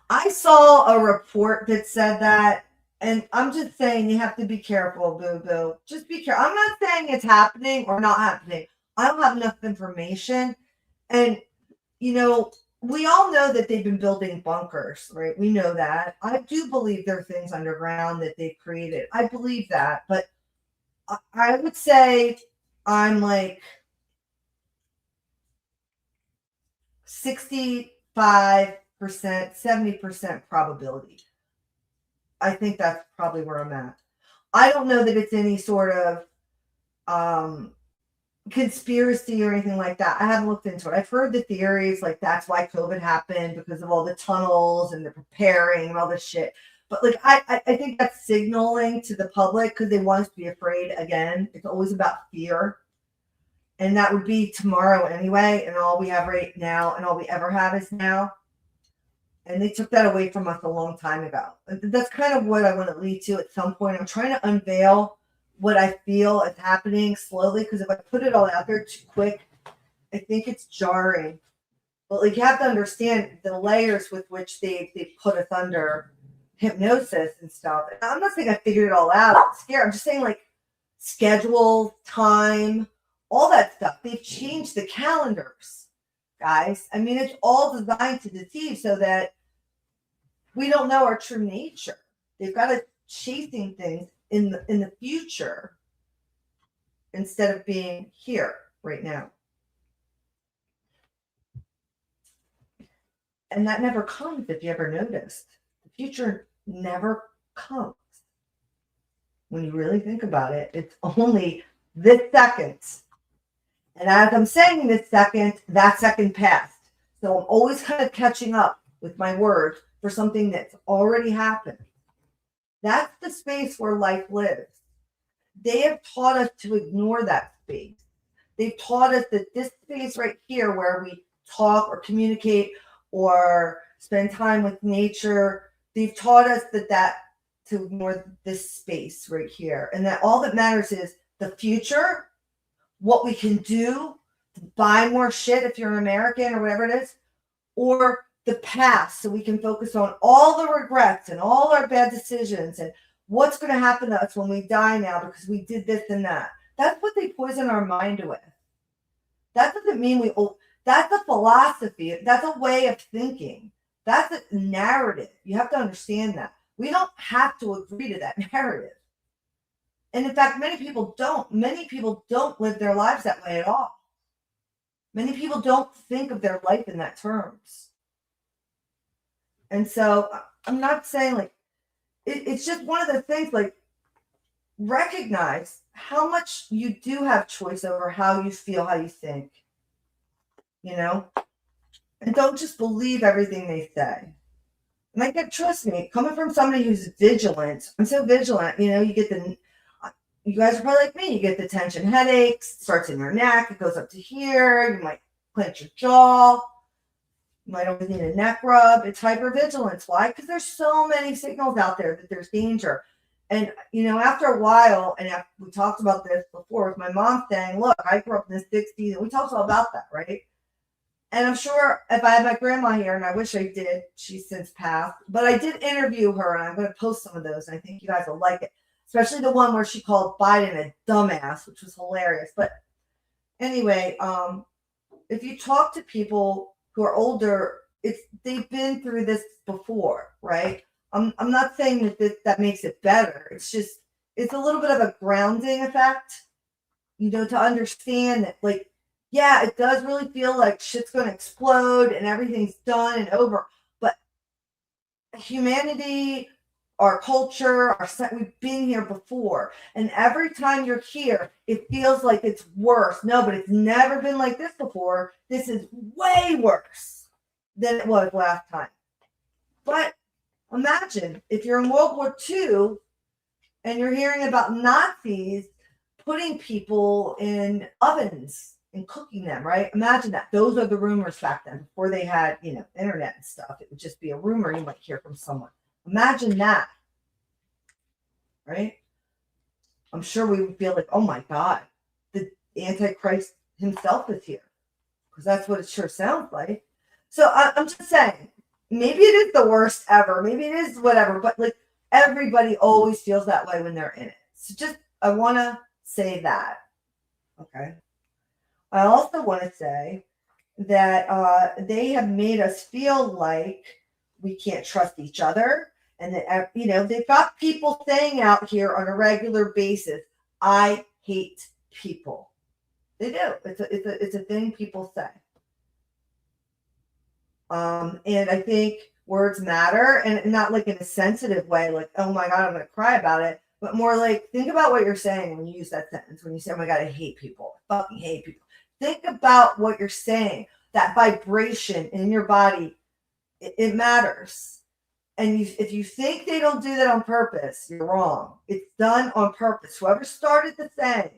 I saw a report that said that, and I'm just saying you have to be careful, boo-boo. Just be careful. I'm not saying it's happening or not happening. I don't have enough information. And, we all know that they've been building bunkers, right? We know that. I do believe there are things underground that they've created. I believe that. But I would say I'm like 65%, 70% probability. I think that's probably where I'm at. I don't know that it's any sort of conspiracy or anything like that. I haven't looked into it. I've heard the theories, like that's why COVID happened because of all the tunnels and the preparing and all this shit. But like I think that's signaling to the public because they want us to be afraid again. It's always about fear. And that would be tomorrow anyway. And all we have right now and all we ever have is now. And they took that away from us a long time ago. That's kind of what I want to lead to at some point. I'm trying to unveil what I feel is happening slowly, because if I put it all out there too quick, I think it's jarring. But like you have to understand the layers with which they put us under hypnosis and stuff. And I'm not saying I figured it all out. I'm scared. I'm just saying like schedule, time, all that stuff. They've changed the calendars, guys. I mean, it's all designed to deceive so that we don't know our true nature. They've got us chasing things in the future instead of being here right now. And that never comes, if you ever noticed. The future never comes. When you really think about it, it's only this second. And as I'm saying this second, that second passed. So I'm always kind of catching up with my word for something that's already happened. That's the space where life lives. They have taught us to ignore that space. They've taught us that this space right here where we talk or communicate or spend time with nature, they've taught us that to ignore this space right here. And that all that matters is the future, what we can do to buy more shit if you're an American or whatever it is, or the past, so we can focus on all the regrets and all our bad decisions and what's going to happen to us when we die now because we did this and that. That's what they poison our mind with. That doesn't mean that's a philosophy. That's a way of thinking. That's a narrative. You have to understand that. We don't have to agree to that narrative. And in fact, many people don't. Many people don't live their lives that way at all. Many people don't think of their life in that terms. And so I'm not saying like, it's just one of the things, like, recognize how much you do have choice over how you feel, how you think, you know, and don't just believe everything they say. Like, trust me, coming from somebody who's vigilant, I'm so vigilant, you know, you guys are probably like me, you get the tension headaches, it starts in your neck, it goes up to here, you might clench your jaw. You might always need a neck rub. It's hypervigilance. Why? Because there's so many signals out there that there's danger. And, you know, after a while, and we talked about this before with my mom saying, look, I grew up in the 60s, and we talked all about that, right? And I'm sure if I had my grandma here, and I wish I did, she's since passed, but I did interview her, and I'm going to post some of those, and I think you guys will like it, especially the one where she called Biden a dumbass, which was hilarious. But anyway, if you talk to people who are older, they've been through this before, right? I'm not saying that makes it better. It's just, it's a little bit of a grounding effect, you know, to understand that, like, yeah, it does really feel like shit's going to explode and everything's done and over. But humanity, our culture, we've been here before. And every time you're here, it feels like it's worse. No, but it's never been like this before. This is way worse than it was last time. But imagine if you're in World War II and you're hearing about Nazis putting people in ovens and cooking them, right? Imagine that. Those are the rumors back then before they had, you know, internet and stuff. It would just be a rumor you might hear from someone. Imagine that, right? I'm sure we would feel like, oh my God, the Antichrist himself is here. Because that's what it sure sounds like. So I'm just saying, maybe it is the worst ever. Maybe it is whatever. But like, everybody always feels that way when they're in it. So just, I want to say that. Okay. I also want to say that they have made us feel like we can't trust each other. And that, you know, they've got people saying out here on a regular basis, I hate people. They do. It's a thing people say. And I think words matter, and not like in a sensitive way, like, oh my God, I'm going to cry about it, but more like, think about what you're saying when you use that sentence. When you say, oh my God, I hate people. fucking hate people. Think about what you're saying. That vibration in your body, it matters. And if you think they don't do that on purpose, you're wrong. It's done on purpose. Whoever started the thing,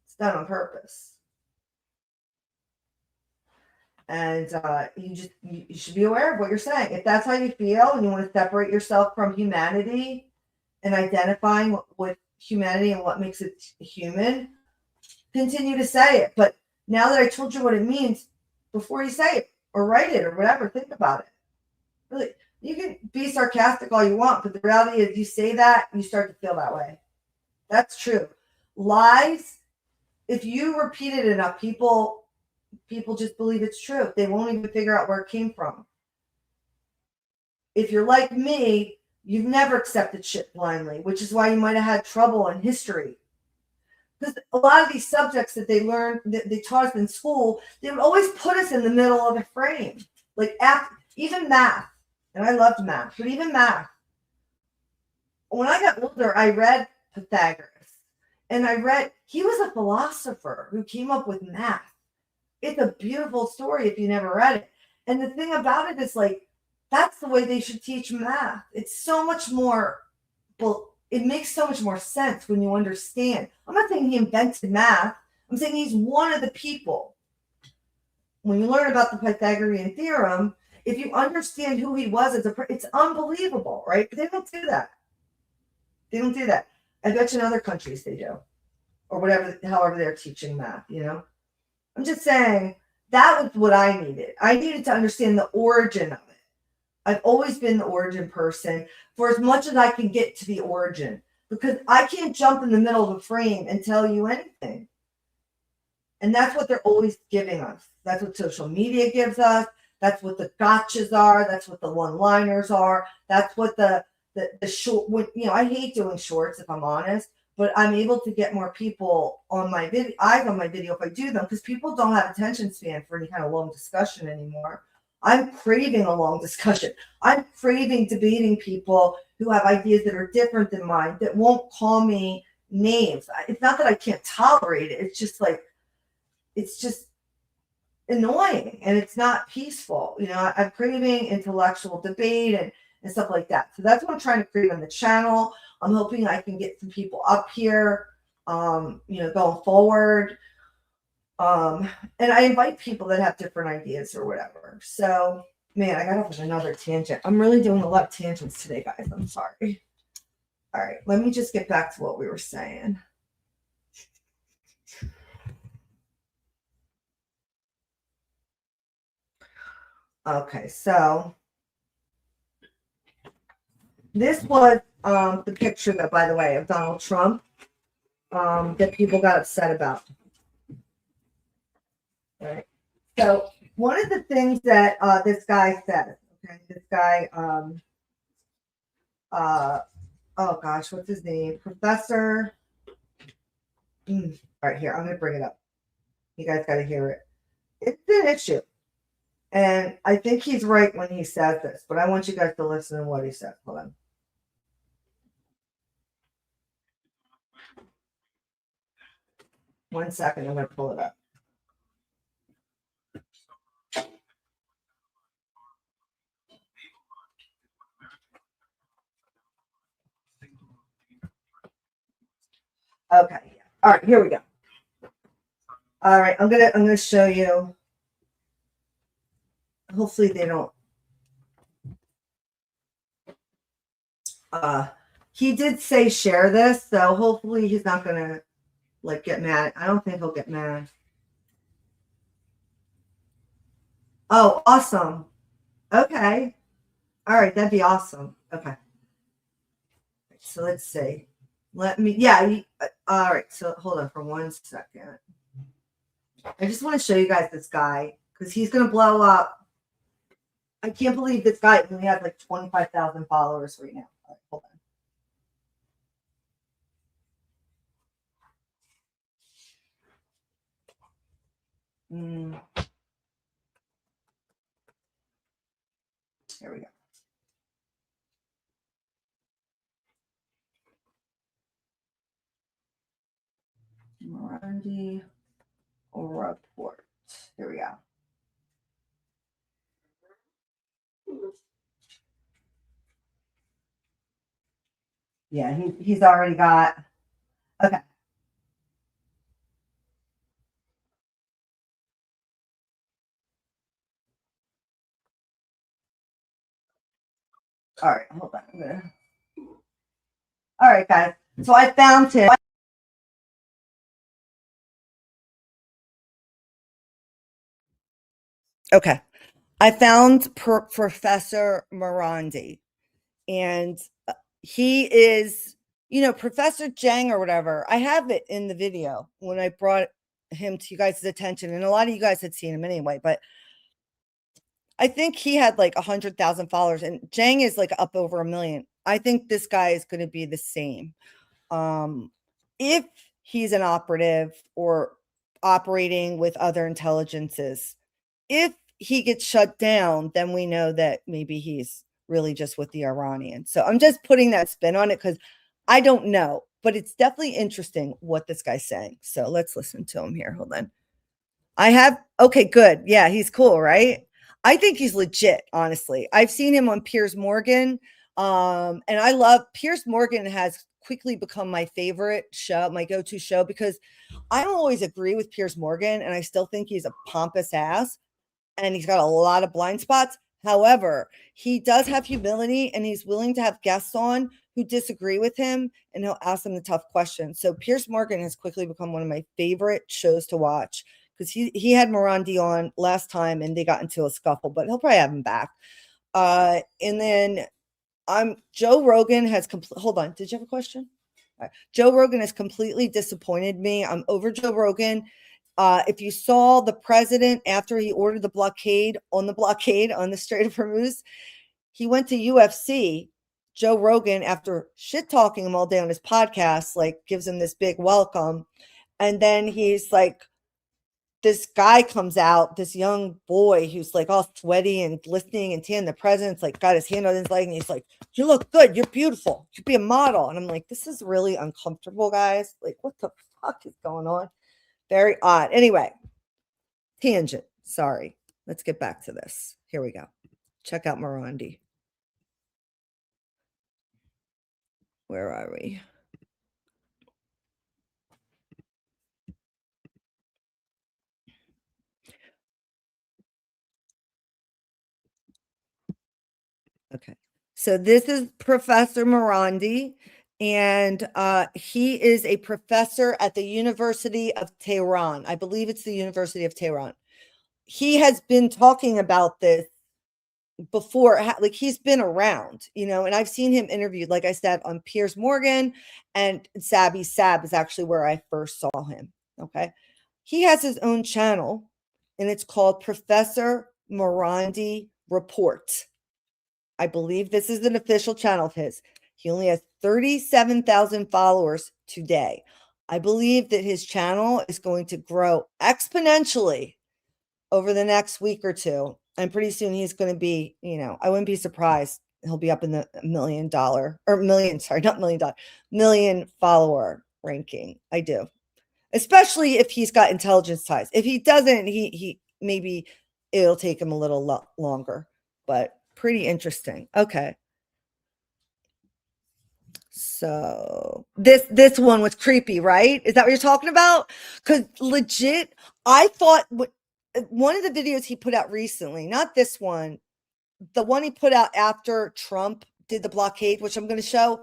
it's done on purpose. And you should be aware of what you're saying. If that's how you feel and you want to separate yourself from humanity and identifying with humanity and what makes it human, continue to say it. But now that I told you what it means, before you say it or write it or whatever, think about it. Really, you can be sarcastic all you want, but the reality is you say that, you start to feel that way. That's true. Lies, if you repeat it enough, people just believe it's true. They won't even figure out where it came from. If you're like me, you've never accepted shit blindly, which is why you might have had trouble in history. Because a lot of these subjects that they learned, that they taught us in school, they would always put us in the middle of the frame. Like even math. And I loved math, but even math. When I got older, I read Pythagoras. And he was a philosopher who came up with math. It's a beautiful story if you never read it. And the thing about it is, like, that's the way they should teach math. It's so much more, well, it makes so much more sense when you understand. I'm not saying he invented math. I'm saying he's one of the people. When you learn about the Pythagorean theorem, if you understand who he was it's unbelievable, right? But they don't do that. They don't do that. I bet you in other countries they do. Or whatever, however they're teaching math, you know? I'm just saying that was what I needed. I needed to understand the origin of it. I've always been the origin person for as much as I can get to the origin, because I can't jump in the middle of a frame and tell you anything. And that's what they're always giving us. That's what social media gives us. That's what the gotchas are. That's what the one-liners are. That's what the short, I hate doing shorts, if I'm honest, but I'm able to get more people on my video, eyes on my video if I do them, because people don't have attention span for any kind of long discussion anymore. I'm craving a long discussion. I'm craving debating people who have ideas that are different than mine, that won't call me names. It's not that I can't tolerate it. It's just like, it's just annoying and it's not peaceful. I'm craving intellectual debate and stuff like that. So that's what I'm trying to create on the channel. I'm hoping I can get some people up here, going forward. And I invite people that have different ideas or whatever. So, man, I got off on another tangent. I'm really doing a lot of tangents today, guys. I'm sorry. All right, let me just get back to what we were saying. Okay, so this was the picture, that, by the way, of Donald Trump that people got upset about. All right. So one of the things that this guy said, okay, this guy, oh gosh, what's his name? Professor. All right, here, I'm going to bring it up. You guys got to hear it. It's an issue. And I think he's right when he says this, but I want you guys to listen to what he said. Hold on. One second, I'm going to pull it up. Okay. All right, here we go. All right, I'm gonna show you. Hopefully they don't. He did say share this, so hopefully he's not gonna get mad. I don't think he'll get mad. Oh, awesome. Okay. All right, that'd be awesome. Okay. So let's see. All right, so hold on for 1 second. I just want to show you guys this guy because he's going to blow up. I can't believe this guy only has 25,000 followers right now. All right, hold on. Here we go. Morandi report. Here we go. Yeah, he's already got. Okay. All right, hold on. All right, guys. So I found him. Okay. I found Professor Morandi, and he is, Professor Jang or whatever. I have it in the video when I brought him to you guys' attention, and a lot of you guys had seen him anyway, but I think he had like 100,000 followers, and Jang is like up over 1 million. I think this guy is going to be the same. If he's an operative or operating with other intelligences, if he gets shut down, then we know that maybe he's really just with the Iranians. So I'm just putting that spin on it because I don't know, but it's definitely interesting what this guy's saying. So let's listen to him here. Hold on. Okay, good. Yeah, he's cool, right? I think he's legit, honestly. I've seen him on Piers Morgan. And I love Piers Morgan has quickly become my favorite show, my go-to show, because I don't always agree with Piers Morgan, and I still think he's a pompous ass and he's got a lot of blind spots. However, he does have humility and he's willing to have guests on who disagree with him and he'll ask them the tough questions. So Piers Morgan has quickly become one of my favorite shows to watch because he had Morandi on last time and they got into a scuffle, but he'll probably have him back. And then Joe Rogan has hold on. Did you have a question? Right. Joe Rogan has completely disappointed me. I'm over Joe Rogan. If you saw the president after he ordered the blockade on the Strait of Hormuz, he went to UFC. Joe Rogan, after shit talking him all day on his podcast, like gives him this big welcome. And then he's like, this guy comes out, this young boy who's like all sweaty and glistening and tan. The president's like got his hand on his leg and he's like, you look good. You're beautiful. You should be a model. And I'm like, this is really uncomfortable, guys. Like, what the fuck is going on? Very odd. Anyway, tangent. Sorry. Let's get back to this. Here we go. Check out Morandi. Where are we? Okay. So this is Professor Morandi, and he is a professor at the University of Tehran. I believe it's the University of Tehran. He has been talking about this before, like he's been around, and I've seen him interviewed, like I said, on Piers Morgan, and Sabby Sab is actually where I first saw him. Okay. He has his own channel and it's called Professor Morandi Report. I believe this is an official channel of his. He only has 37,000 followers today. I believe that his channel is going to grow exponentially over the next week or two. And pretty soon he's going to be, I wouldn't be surprised. He'll be up in the million follower ranking. I do. Especially if he's got intelligence ties. If he doesn't, he maybe it'll take him a little longer, but pretty interesting. Okay. So this one was creepy, right? Is that what you're talking about? Because legit, I thought one of the videos he put out recently, not this one, the one he put out after Trump did the blockade, which I'm going to show,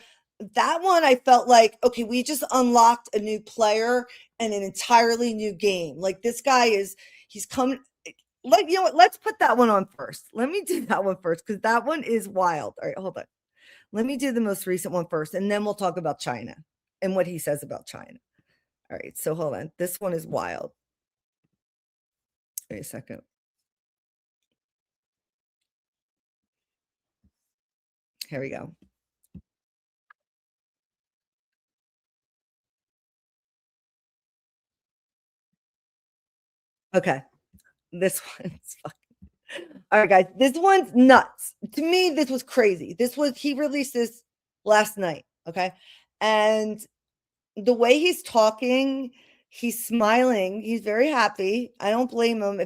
that one I felt like, okay, we just unlocked a new player and an entirely new game. Like this guy he's coming. Like, you know what? Let's put that one on first. Let me do that one first because that one is wild. All right, hold on. Let me do the most recent one first, and then we'll talk about China and what he says about China. All right, so hold on. This one is wild. Wait a second. Here we go. Okay. This one's fucking. All right, guys. This one's nuts. To me, this was crazy. He released this last night. Okay. And the way he's talking, He's smiling. He's very happy. I don't blame him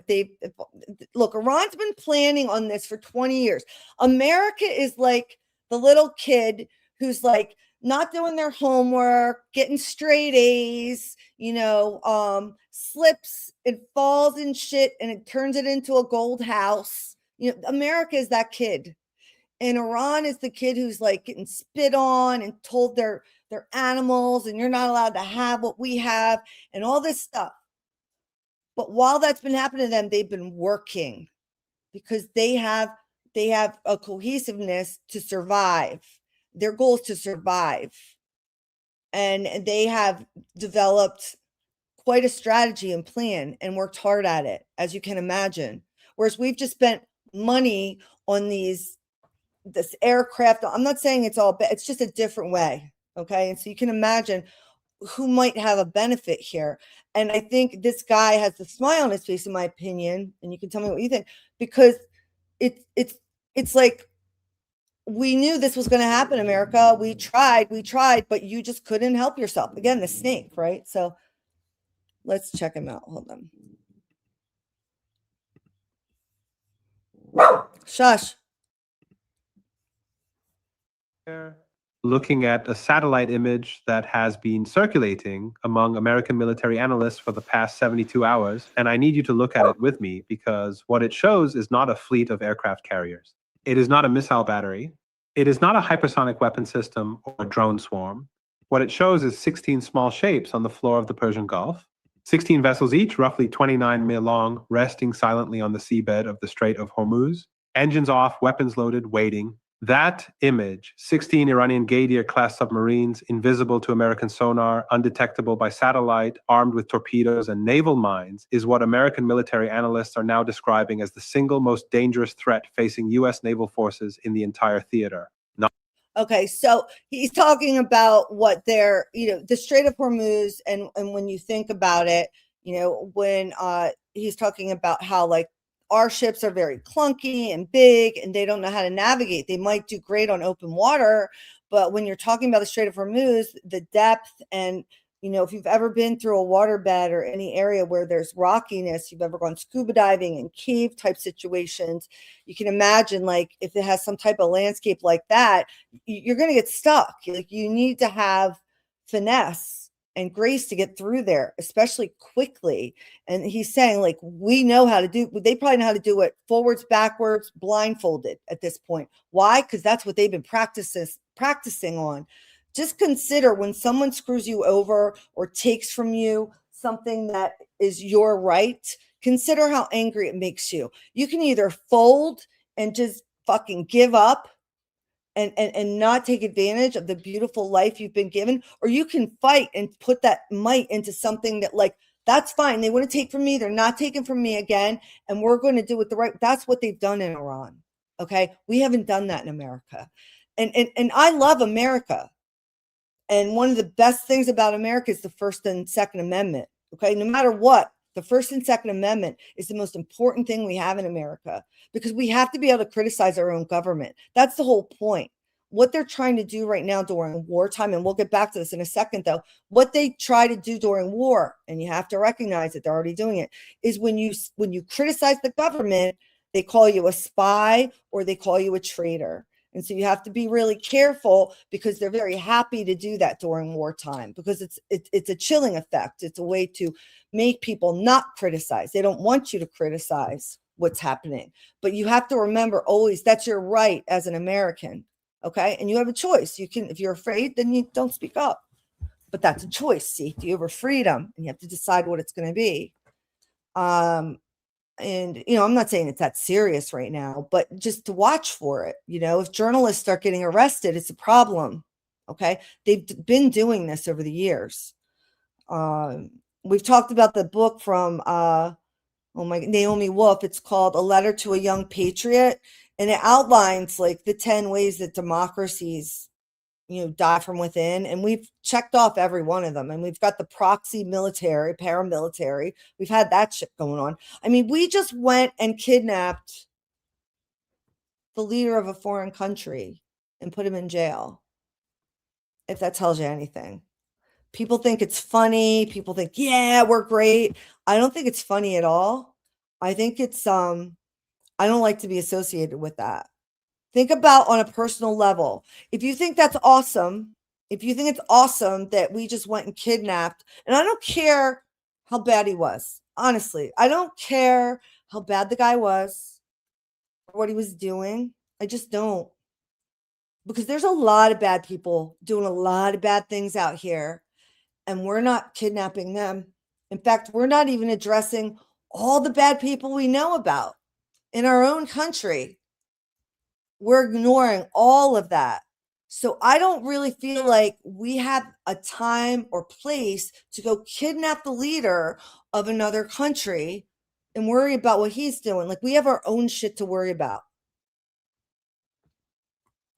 look, Iran's been planning on this for 20 years. America is like the little kid who's like not doing their homework, getting straight A's, slips and falls and shit, and it turns it into a gold house. America is that kid. And Iran is the kid who's like getting spit on and told they're animals and you're not allowed to have what we have and all this stuff. But while that's been happening to them, they've been working because they have a cohesiveness to survive. Their goal is to survive. And they have developed quite a strategy and plan and worked hard at it, as you can imagine. Whereas we've just spent money on this aircraft. I'm not saying it's all bad. It's just a different way. Okay. And so you can imagine who might have a benefit here. And I think this guy has a smile on his face, in my opinion. And you can tell me what you think, because it's like, we knew this was going to happen, America. We tried, but you just couldn't help yourself. Again, the snake, right? So let's check him out. Hold on. Shush. Looking at a satellite image that has been circulating among American military analysts for the past 72 hours. And I need you to look at it with me, because what it shows is not a fleet of aircraft carriers. It is not a missile battery. It is not a hypersonic weapon system or a drone swarm. What it shows is 16 small shapes on the floor of the Persian Gulf. 16 vessels each, roughly 29 mil long, resting silently on the seabed of the Strait of Hormuz. Engines off, weapons loaded, waiting. That image, 16 Iranian Ghadir-class submarines, invisible to American sonar, undetectable by satellite, armed with torpedoes and naval mines, is what American military analysts are now describing as the single most dangerous threat facing U.S. naval forces in the entire theater. Okay, so he's talking about what they're, the Strait of Hormuz, and when you think about it, when he's talking about how, like, our ships are very clunky and big and they don't know how to navigate. They might do great on open water, but when you're talking about the Strait of Hormuz, the depth and, if you've ever been through a waterbed or any area where there's rockiness, you've ever gone scuba diving in cave type situations, you can imagine, like, if it has some type of landscape like that, you're going to get stuck. Like, you need to have finesse and grace to get through there, especially quickly. And he's saying, like, they probably know how to do it forwards, backwards, blindfolded at this point. Why? Because that's what they've been practicing on. Just consider when someone screws you over or takes from you something that is your right, consider how angry it makes you. You can either fold and just fucking give up and not take advantage of the beautiful life you've been given, or you can fight and put that might into something that, like, that's fine. They want to take from me. They're not taking from me again. And we're going to do it the right. That's what they've done in Iran. Okay. We haven't done that in America. And I love America. And one of the best things about America is the First and Second Amendment. Okay. No matter what, the First and Second Amendment is the most important thing we have in America, because we have to be able to criticize our own government. That's the whole point. What they're trying to do right now during wartime, and we'll get back to this in a second, though, what they try to do during war, and you have to recognize that they're already doing it, is when you criticize the government, they call you a spy or they call you a traitor. And so you have to be really careful, because they're very happy to do that during wartime, because it's a chilling effect. It's a way to make people not criticize. They don't want you to criticize what's happening. But you have to remember always that's your right as an American. Okay. And you have a choice. You can, if you're afraid, then you don't speak up. But that's a choice. See, you have a freedom and you have to decide what it's going to be. And, I'm not saying it's that serious right now, but just to watch for it. If journalists start getting arrested, it's a problem. Okay. They've been doing this over the years. We've talked about the book from Naomi Wolf. It's called A Letter to a Young Patriot. And it outlines, like, the 10 ways that democracies, die from within. And we've checked off every one of them. And we've got the proxy military, paramilitary. We've had that shit going on. I mean, we just went and kidnapped the leader of a foreign country and put him in jail, if that tells you anything. People think it's funny. People think, yeah, we're great. I don't think it's funny at all. I think it's I don't like to be associated with that. Think about on a personal level. If you think that's awesome, if you think it's awesome that we just went and kidnapped, and I don't care how bad he was, honestly, I don't care how bad the guy was or what he was doing. I just don't. Because there's a lot of bad people doing a lot of bad things out here, and we're not kidnapping them. In fact, we're not even addressing all the bad people we know about in our own country. We're ignoring all of that. So I don't really feel like we have a time or place to go kidnap the leader of another country and worry about what he's doing. Like, we have our own shit to worry about.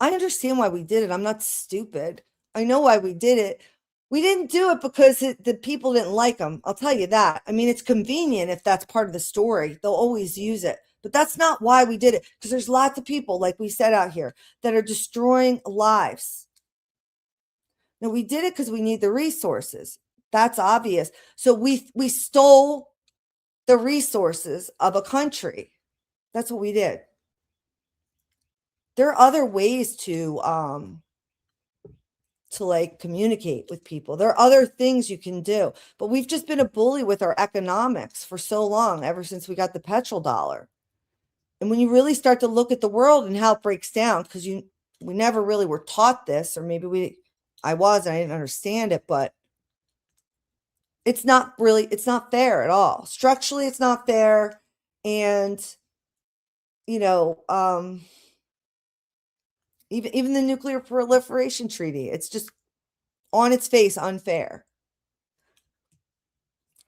I understand why we did it. I'm not stupid. I know why we did it. We didn't do it because the people didn't like him. I'll tell you that. I mean, it's convenient if that's part of the story. They'll always use it. But that's not why we did it. Because there's lots of people, like we said out here, that are destroying lives. Now, we did it because we need the resources. That's obvious. So we stole the resources of a country. That's what we did. There are other ways to like communicate with people. There are other things you can do, but we've just been a bully with our economics for so long, ever since we got the petrodollar. And when you really start to look at the world and how it breaks down, because we never really were taught this, or maybe I was and I didn't understand it, but it's not fair at all. Structurally, it's not fair. And, even the nuclear proliferation treaty, it's just on its face unfair.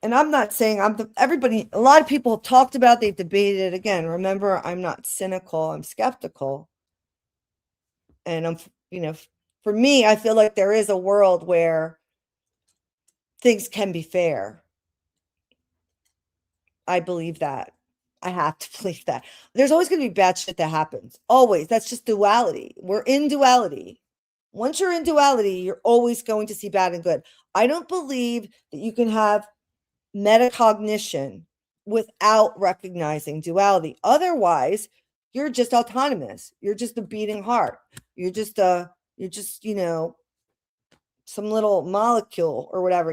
And I'm not saying everybody, a lot of people have talked about, they've debated it. Again, remember, I'm not cynical, I'm skeptical. And for me, I feel like there is a world where things can be fair. I believe that. I have to believe that. There's always going to be bad shit that happens. Always. That's just duality. We're in duality. Once you're in duality, you're always going to see bad and good. I don't believe that you can have metacognition without recognizing duality. Otherwise, you're just autonomous. You're just a beating heart. You're just some little molecule or whatever.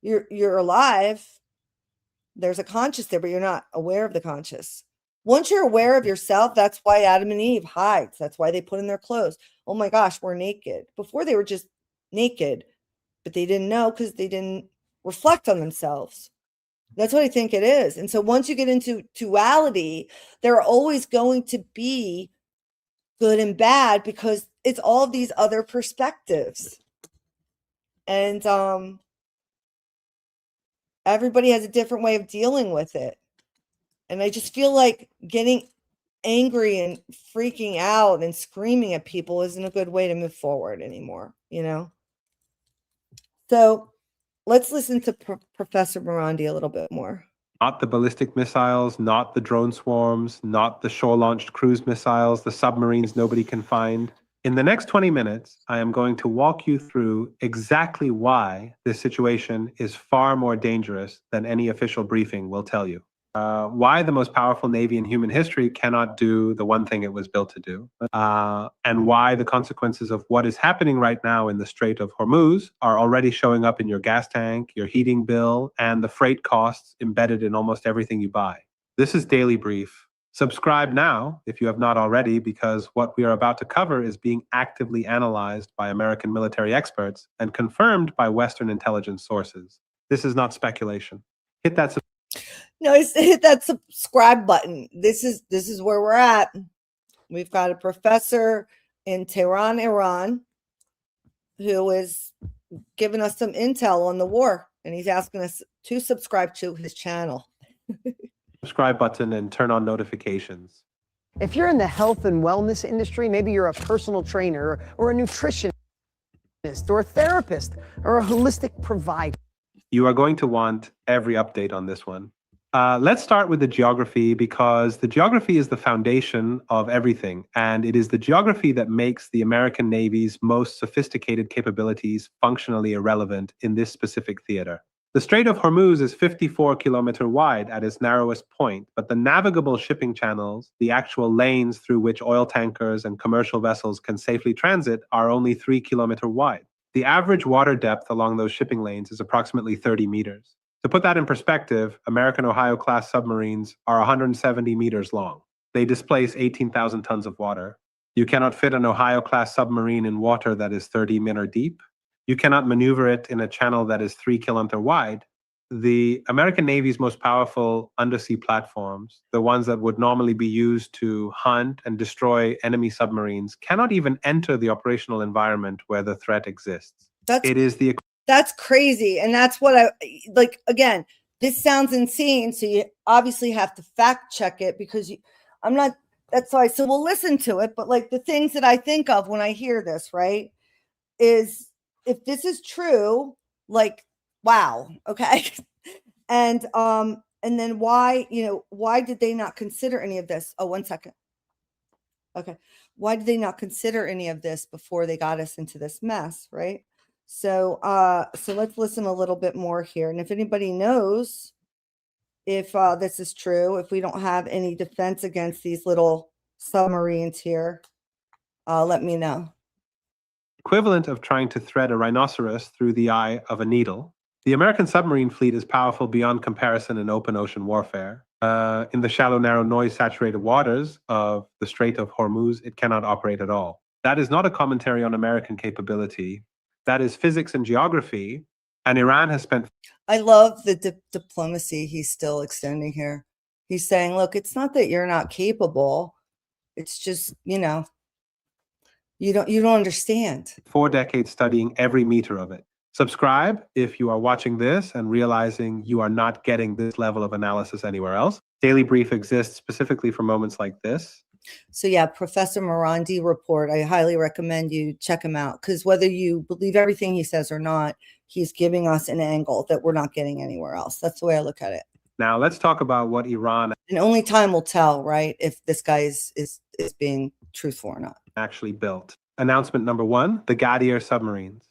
You're alive. There's a conscious there, but you're not aware of the conscious. Once you're aware of yourself, that's why Adam and Eve hides. That's why they put in their clothes. Oh my gosh, we're naked. Before they were just naked, but they didn't know because they didn't reflect on themselves. That's what I think it is. And so once you get into duality, there are always going to be good and bad because it's all of these other perspectives. And everybody has a different way of dealing with it. And I just feel like getting angry and freaking out and screaming at people isn't a good way to move forward anymore, So let's listen to Professor Morandi a little bit more. Not the ballistic missiles, not the drone swarms, not the shore-launched cruise missiles, the submarines nobody can find. In the next 20 minutes, I am going to walk you through exactly why this situation is far more dangerous than any official briefing will tell you. Why the most powerful Navy in human history cannot do the one thing it was built to do, and why the consequences of what is happening right now in the Strait of Hormuz are already showing up in your gas tank, your heating bill, and the freight costs embedded in almost everything you buy. This is Daily Brief. Subscribe now if you have not already, because what we are about to cover is being actively analyzed by American military experts and confirmed by Western intelligence sources. This is not speculation. Hit that subscribe button. This is where we're at. We've got a professor in Tehran, Iran, who is giving us some intel on the war, and he's asking us to subscribe to his channel. Subscribe button and turn on notifications. If you're in the health and wellness industry, maybe you're a personal trainer or a nutritionist or a therapist or a holistic provider. You are going to want every update on this one. Let's start with the geography because the geography is the foundation of everything, and it is the geography that makes the American Navy's most sophisticated capabilities functionally irrelevant in this specific theater. The Strait of Hormuz is 54-kilometer wide at its narrowest point, but the navigable shipping channels, the actual lanes through which oil tankers and commercial vessels can safely transit, are only 3-kilometer wide. The average water depth along those shipping lanes is approximately 30 meters. To put that in perspective, American Ohio-class submarines are 170 meters long. They displace 18,000 tons of water. You cannot fit an Ohio-class submarine in water that is 30 meters deep. You cannot maneuver it in a channel that is 3 kilometers wide. The American Navy's most powerful undersea platforms, the ones that would normally be used to hunt and destroy enemy submarines, cannot even enter the operational environment where the threat exists. That's crazy. And that's what I like. Again, this sounds insane. So you obviously have to fact check it because I'm not, that's why. So we'll listen to it. But like the things that I think of when I hear this, right, is if this is true, like, wow. Okay. And then why did they not consider any of this? Oh, 1 second. Okay. Why did they not consider any of this before they got us into this mess? Right. So let's listen a little bit more here. And if anybody knows if this is true, if we don't have any defense against these little submarines here, let me know. Equivalent of trying to thread a rhinoceros through the eye of a needle. The American submarine fleet is powerful beyond comparison in open ocean warfare. In the shallow, narrow, noise-saturated waters of the Strait of Hormuz, it cannot operate at all. That is not a commentary on American capability. That is physics and geography, and Iran has spent... I love the diplomacy he's still extending here. He's saying, look, it's not that you're not capable. It's just, you don't understand. 4 decades studying every meter of it. Subscribe if you are watching this and realizing you are not getting this level of analysis anywhere else. Daily Brief exists specifically for moments like this. So yeah, Professor Morandi report. I highly recommend you check him out because whether you believe everything he says or not, he's giving us an angle that we're not getting anywhere else. That's the way I look at it. Now let's talk about what Iran... And only time will tell, right, if this guy is being truthful or not. ...actually built. Announcement number 1, the Ghadir submarines.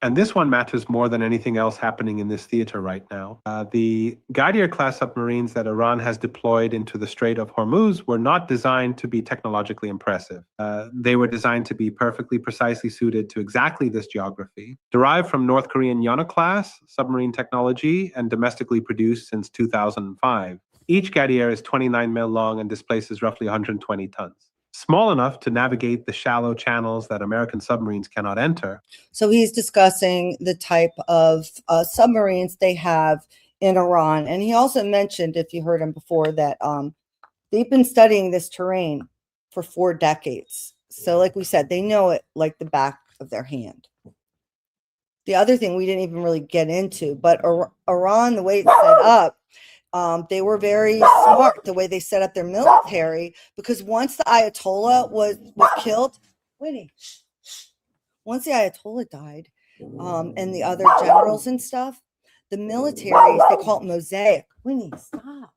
And this one matters more than anything else happening in this theater right now. The Ghadir-class submarines that Iran has deployed into the Strait of Hormuz were not designed to be technologically impressive. They were designed to be perfectly precisely suited to exactly this geography, derived from North Korean Yeonho-class submarine technology and domestically produced since 2005. Each Ghadir is 29 mil long and displaces roughly 120 tons. Small enough to navigate the shallow channels that American submarines cannot enter. So he's discussing the type of submarines they have in Iran. And he also mentioned, if you heard him before, that they've been studying this terrain for 4 decades. So like we said, they know it like the back of their hand. The other thing we didn't even really get into, but Iran, the way it's set up, they were very smart the way they set up their military, because once the Ayatollah was killed, once the Ayatollah died, and the other generals and stuff, the military, they call it mosaic. Winnie, stop.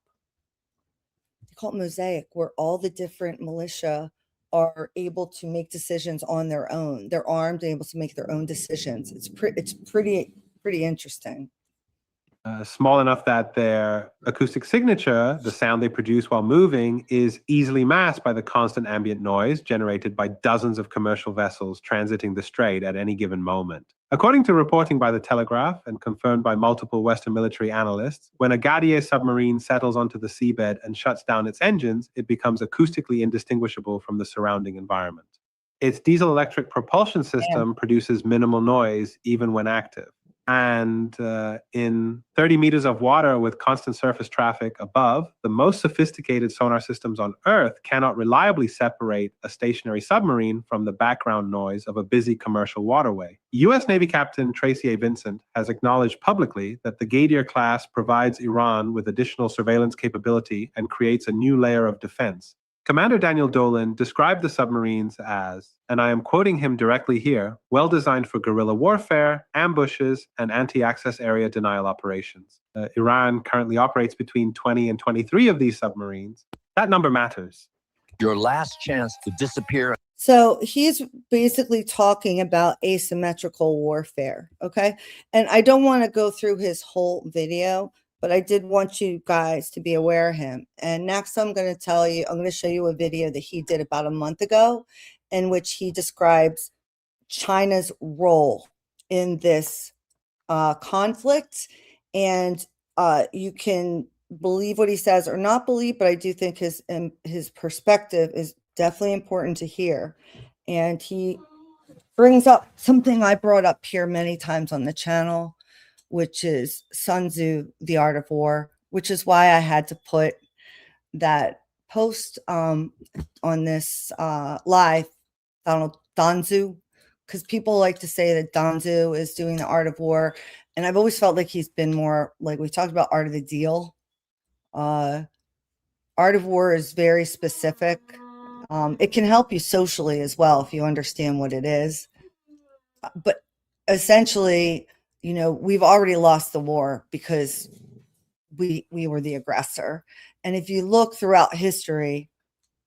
They call it mosaic, where all the different militia are able to make decisions on their own. They're armed and able to make their own decisions. It's pretty interesting. Small enough that their acoustic signature, the sound they produce while moving, is easily masked by the constant ambient noise generated by dozens of commercial vessels transiting the strait at any given moment. According to reporting by The Telegraph and confirmed by multiple Western military analysts, when a Ghadir submarine settles onto the seabed and shuts down its engines, it becomes acoustically indistinguishable from the surrounding environment. Its diesel-electric propulsion system produces minimal noise even when active. And in 30 meters of water with constant surface traffic above, the most sophisticated sonar systems on Earth cannot reliably separate a stationary submarine from the background noise of a busy commercial waterway. U.S. Navy Captain Tracy A. Vincent has acknowledged publicly that the Ghadir class provides Iran with additional surveillance capability and creates a new layer of defense. Commander Daniel Dolan described the submarines as, and I am quoting him directly here, well designed for guerrilla warfare, ambushes, and anti-access area denial operations. Iran currently operates between 20 and 23 of these submarines. That number matters. Your last chance to disappear. So he's basically talking about asymmetrical warfare. Okay. And I don't want to go through his whole video, but I did want you guys to be aware of him. And next, I'm going to show you a video that he did about a month ago in which he describes China's role in this conflict. And you can believe what he says or not believe, but I do think his perspective is definitely important to hear. And he brings up something I brought up here many times on the channel, which is Sun Tzu, The Art of War, which is why I had to put that post on this live, Danzu, because people like to say that Danzu is doing the art of war. And I've always felt like he's been more, like we talked about art of the deal. Art of war is very specific. It can help you socially as well if you understand what it is. But essentially, you know, we've already lost the war because we were the aggressor. And if you look throughout history,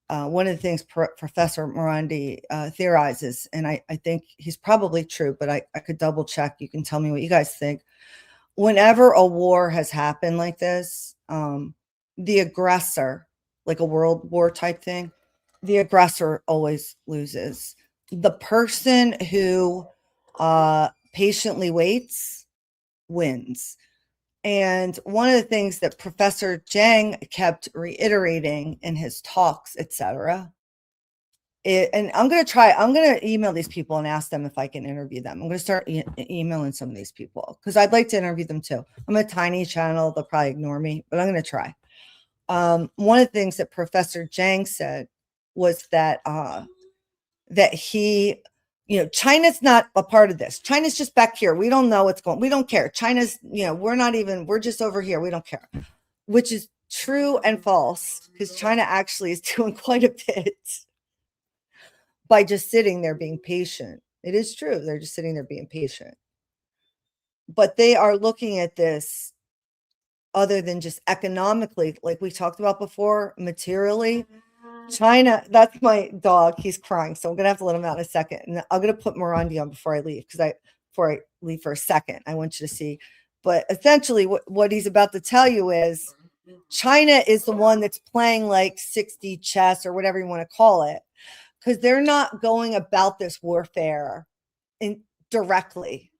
one of the things Professor Morandi theorizes, and I think he's probably true, but I could double check. You can tell me what you guys think. Whenever a war has happened like this, the aggressor, like a world war type thing, the aggressor always loses. The person who patiently waits wins. And one of the things that Professor Zhang kept reiterating in his talks, etc., and I'm going to email these people and ask them if I can interview them. I'm going to start emailing some of these people because I'd like to interview them too. I'm a tiny channel. They'll probably ignore me, but I'm going to try. One of the things that Professor Zhang said was that he, you know, China's not a part of this. China's just back here. We don't know what's going on. We don't care. China's, you know, we're just over here. We don't care, which is true and false because China actually is doing quite a bit by just sitting there being patient. It is true. They're just sitting there being patient. But they are looking at this other than just economically, like we talked about before, materially. China, that's my dog. He's crying. So I'm going to have to let him out in a second. And I'm going to put Morandi on before I leave before I leave for a second. I want you to see. But essentially what he's about to tell you is China is the one that's playing like 6D chess or whatever you want to call it, because they're not going about this warfare directly.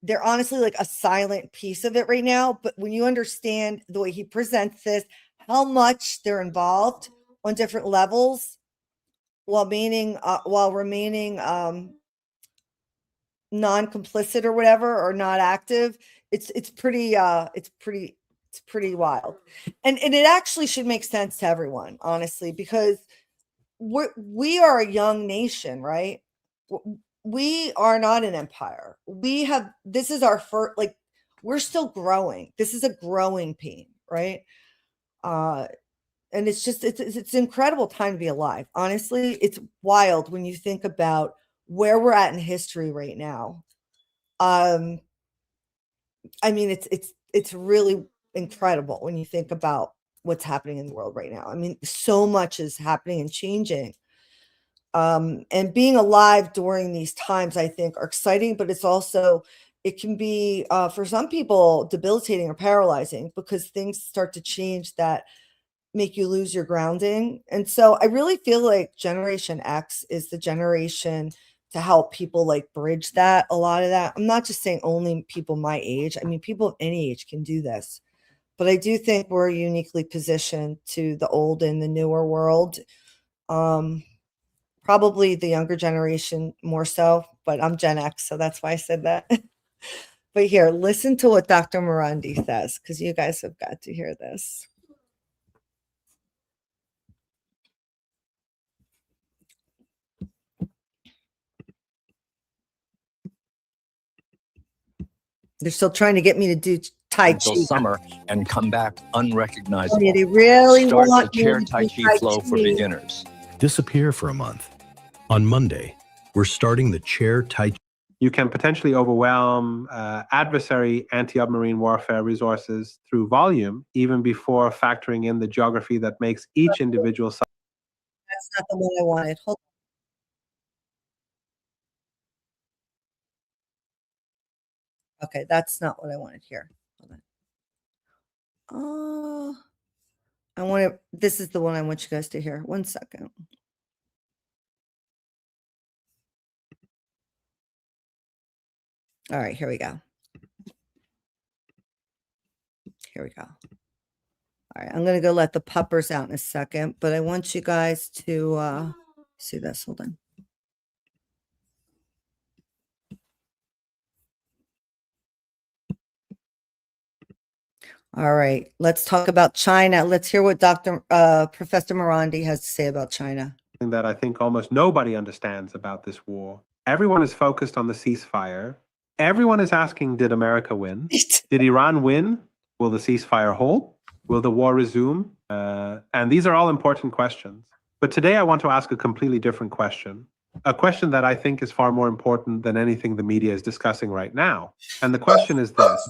They're honestly like a silent piece of it right now. But when you understand the way he presents this, how much they're involved on different levels while remaining non-complicit or whatever, or not active, it's pretty wild. And it actually should make sense to everyone, honestly, because we are a young nation, right? We are not an empire. This is our first, like, we're still growing. This is a growing pain, right? And it's just, it's an incredible time to be alive. Honestly, it's wild when you think about where we're at in history right now. I mean, it's really incredible when you think about what's happening in the world right now. I mean, so much is happening and changing. And being alive during these times, I think, are exciting, but it can be, for some people, debilitating or paralyzing because things start to change that make you lose your grounding. And so I really feel like Generation X is the generation to help people like bridge that, a lot of that. I'm not just saying only people my age. I mean, people of any age can do this. But I do think we're uniquely positioned to the old and the newer world. Probably the younger generation more so, but I'm Gen X, so that's why I said that. But here, listen to what Dr. Morandi says, because you guys have got to hear this. They're still trying to get me to do Tai until Chi. summer and come back unrecognizable. They really Start the want you chair to Tai do Chi flow for beginners. Disappear for a month. On Monday, we're starting the chair Tai Chi. You can potentially overwhelm adversary anti-submarine warfare resources through volume, even before factoring in the geography that makes each individual site. That's not the one I wanted. Hold Okay, that's not what I wanted here. Hold on. Oh, I want to, this is the one I want you guys to hear. 1 second. All right, here we go. Here we go. All right, I'm going to go let the puppers out in a second, but I want you guys to see this. Hold on. All right, let's talk about China. Let's hear what Professor Morandi has to say about China. That I think almost nobody understands about this war. Everyone is focused on the ceasefire. Everyone is asking, did America win? Did Iran win? Will the ceasefire hold? Will the war resume? And these are all important questions. But today I want to ask a completely different question. A question that I think is far more important than anything the media is discussing right now. And the question is this.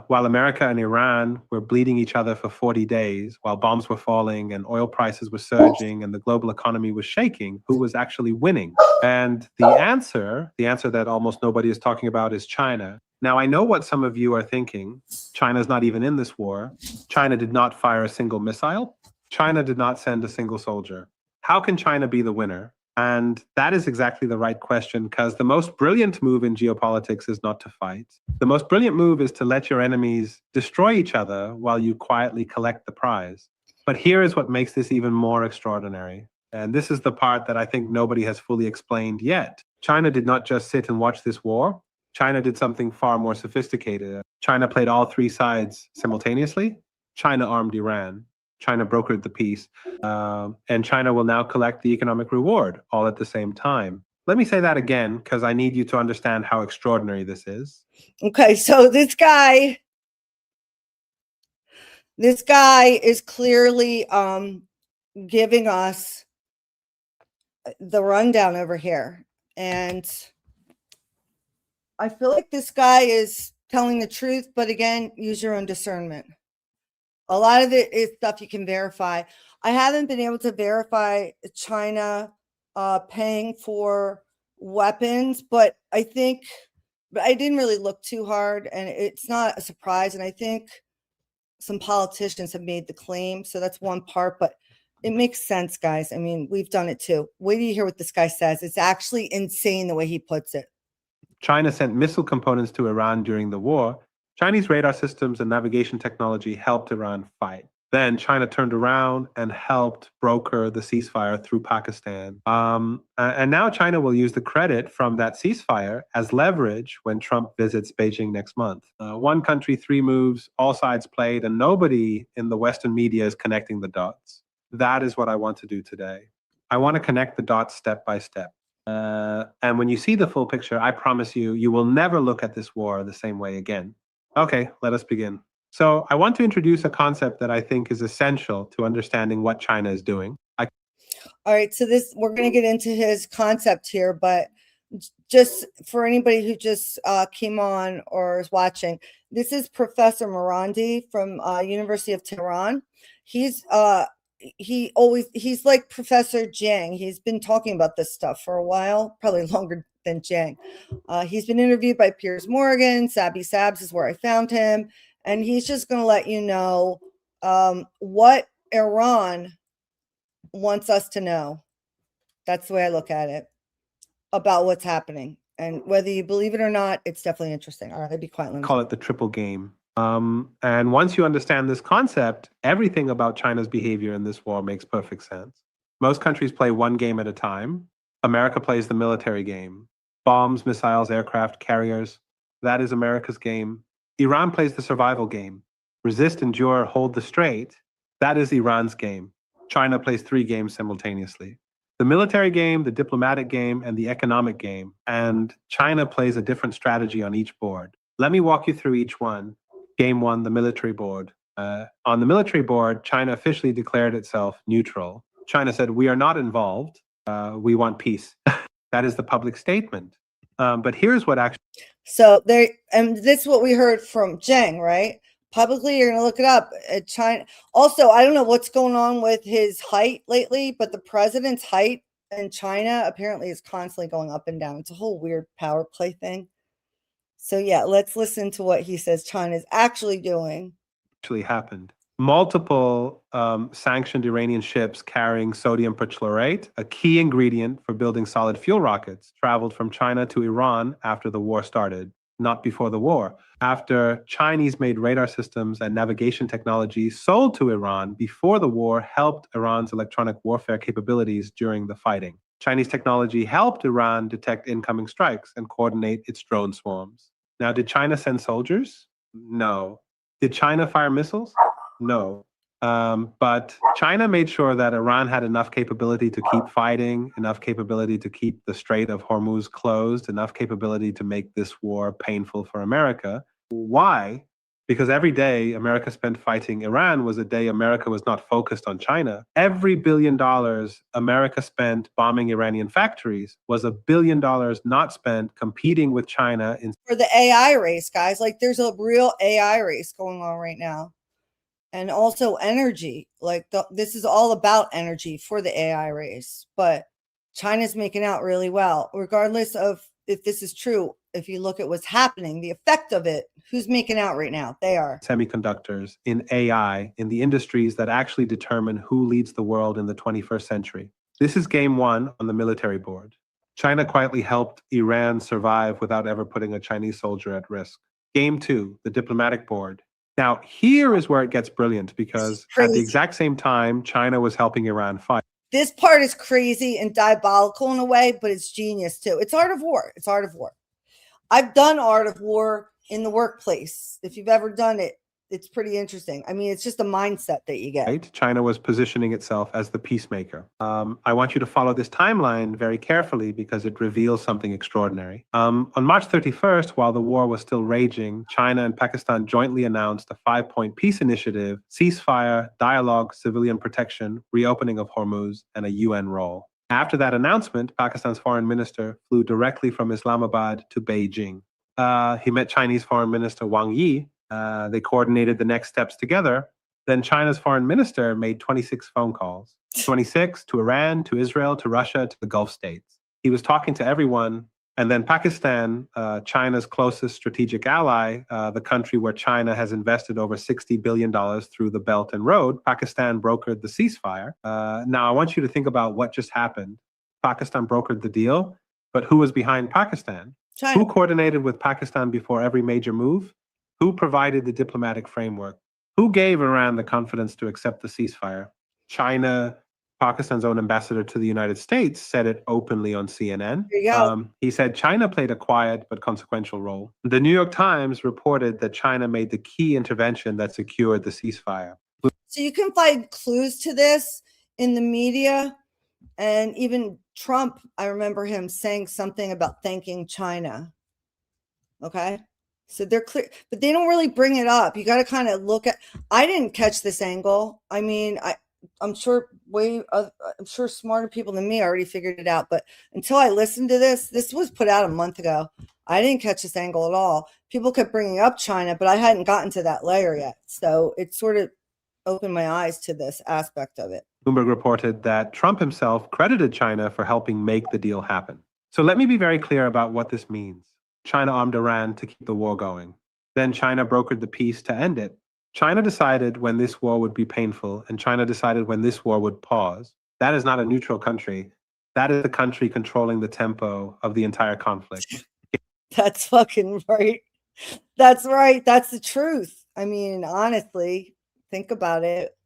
While America and Iran were bleeding each other for 40 days, while bombs were falling and oil prices were surging and the global economy was shaking, who was actually winning? And the answer that almost nobody is talking about is China. Now, I know what some of you are thinking. China's not even in this war. China did not fire a single missile. China did not send a single soldier. How can China be the winner? And that is exactly the right question, because the most brilliant move in geopolitics is not to fight. The most brilliant move is to let your enemies destroy each other while you quietly collect the prize. But here is what makes this even more extraordinary. And this is the part that I think nobody has fully explained yet. China did not just sit and watch this war. China did something far more sophisticated. China played all three sides simultaneously. China armed Iran. China brokered the peace, and China will now collect the economic reward all at the same time. Let me say that again, because I need you to understand how extraordinary this is. Okay, so this guy is clearly giving us the rundown over here. And I feel like this guy is telling the truth, but again, use your own discernment. A lot of it is stuff you can verify. I haven't been able to verify China paying for weapons, but I think I didn't really look too hard, and it's not a surprise. And I think some politicians have made the claim, so that's one part, but it makes sense, guys. I mean, we've done it too. Wait till you hear what this guy says. It's actually insane the way he puts it. China sent missile components to Iran during the war. Chinese radar systems and navigation technology helped Iran fight. Then China turned around and helped broker the ceasefire through Pakistan. And now China will use the credit from that ceasefire as leverage when Trump visits Beijing next month. One country, three moves, all sides played, and nobody in the Western media is connecting the dots. That is what I want to do today. I want to connect the dots step by step. And when you see the full picture, I promise you, you will never look at this war the same way again. Okay, let us begin. So I want to introduce a concept that I think is essential to understanding what China is doing. All right, so we're going to get into his concept here, but just for anybody who just came on or is watching, this is Professor Morandi from University of Tehran. He's like Professor Jiang. He's been talking about this stuff for a while, probably longer than Jiang. He's been interviewed by Piers Morgan. Sabby Sabs is where I found him. And he's just going to let you know what Iran wants us to know. That's the way I look at it, about what's happening. And whether you believe it or not, it's definitely interesting. All right, be quiet. Call it the triple game. And once you understand this concept, everything about China's behavior in this war makes perfect sense. Most countries play one game at a time. America plays the military game. Bombs, missiles, aircraft, carriers. That is America's game. Iran plays the survival game. Resist, endure, hold the straight. That is Iran's game. China plays three games simultaneously. The military game, the diplomatic game, and the economic game. And China plays a different strategy on each board. Let me walk you through each one. Game one, the military board. On the military board, China officially declared itself neutral. China said, we are not involved. We want peace. That is the public statement. But here's what actually. So and this is what we heard from Zheng, right? Publicly, you're going to look it up. China. Also, I don't know what's going on with his height lately, but the president's height in China apparently is constantly going up and down. It's a whole weird power play thing. So yeah, let's listen to what he says China is actually doing. Actually happened. Multiple sanctioned Iranian ships carrying sodium perchlorate, a key ingredient for building solid fuel rockets, traveled from China to Iran after the war started, not before the war. After Chinese-made radar systems and navigation technology sold to Iran before the war helped Iran's electronic warfare capabilities during the fighting. Chinese technology helped Iran detect incoming strikes and coordinate its drone swarms. Now, did China send soldiers? No. Did China fire missiles? No. But China made sure that Iran had enough capability to keep fighting, enough capability to keep the Strait of Hormuz closed, enough capability to make this war painful for America. Why? Because every day America spent fighting Iran was a day America was not focused on China. Every $1 billion America spent bombing Iranian factories was $1 billion not spent competing with China for the AI race, guys. Like there's a real AI race going on right now. And also energy. Like this is all about energy for the AI race. But China's making out really well, regardless of if this is true. If you look at what's happening, the effect of it, who's making out right now? They are. Semiconductors, in AI, in the industries that actually determine who leads the world in the 21st century. This is game one on the military board. China quietly helped Iran survive without ever putting a Chinese soldier at risk. Game two, the diplomatic board. Now, here is where it gets brilliant because at the exact same time, China was helping Iran fight. This part is crazy and diabolical in a way, but it's genius too. It's art of war. It's art of war. I've done art of war in the workplace. If you've ever done it, it's pretty interesting. I mean, it's just a mindset that you get. Right? China was positioning itself as the peacemaker. I want you to follow this timeline very carefully because it reveals something extraordinary. On March 31st, while the war was still raging, China and Pakistan jointly announced a 5-point peace initiative, ceasefire, dialogue, civilian protection, reopening of Hormuz, and a UN role. After that announcement, Pakistan's foreign minister flew directly from Islamabad to Beijing. He met Chinese Foreign Minister Wang Yi. They coordinated the next steps together. Then China's foreign minister made 26 phone calls, 26 to Iran, to Israel, to Russia, to the Gulf states. He was talking to everyone. And then Pakistan, China's closest strategic ally, the country where China has invested over $60 billion through the Belt and Road, Pakistan brokered the ceasefire. Now, I want you to think about what just happened. Pakistan brokered the deal, but who was behind Pakistan? China. Who coordinated with Pakistan before every major move? Who provided the diplomatic framework? Who gave Iran the confidence to accept the ceasefire? China. Pakistan's own ambassador to the United States said it openly on CNN. He said China played a quiet but consequential role. The New York Times reported that China made the key intervention that secured the ceasefire. So you can find clues to this in the media. And even Trump, I remember him saying something about thanking China. Okay. So they're clear, but they don't really bring it up. You got to kind of look at, I didn't catch this angle. I mean, I'm sure smarter people than me already figured it out. But until I listened to this was put out a month ago. I didn't catch this angle at all. People kept bringing up China, but I hadn't gotten to that layer yet. So it sort of opened my eyes to this aspect of it. Bloomberg reported that Trump himself credited China for helping make the deal happen. So let me be very clear about what this means. China armed Iran to keep the war going. Then China brokered the peace to end it. China decided when this war would be painful, and China decided when this war would pause. That is not a neutral country. That is the country controlling the tempo of the entire conflict. That's fucking right. That's right. That's the truth. I mean, honestly, think about it.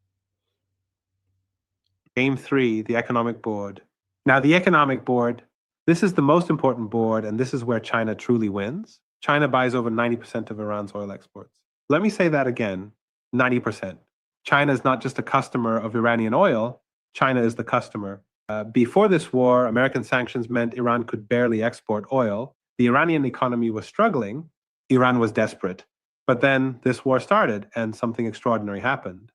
Game 3, the Economic Board. Now, the Economic Board, this is the most important board, and this is where China truly wins. China buys over 90% of Iran's oil exports. Let me say that again, 90%. China is not just a customer of Iranian oil, China is the customer. Before this war, American sanctions meant Iran could barely export oil. The Iranian economy was struggling. Iran was desperate. But then this war started and something extraordinary happened.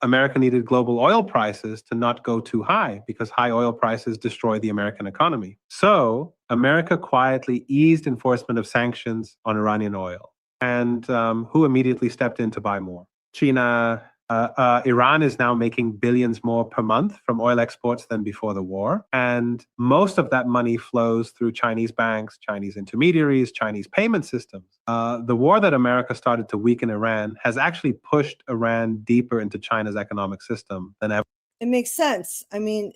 America needed global oil prices to not go too high because high oil prices destroy the American economy. So America quietly eased enforcement of sanctions on Iranian oil. And who immediately stepped in to buy more? Iran is now making billions more per month from oil exports than before the war. And most of that money flows through Chinese banks, Chinese intermediaries, Chinese payment systems. The war that America started to weaken Iran has actually pushed Iran deeper into China's economic system than ever. It makes sense. I mean,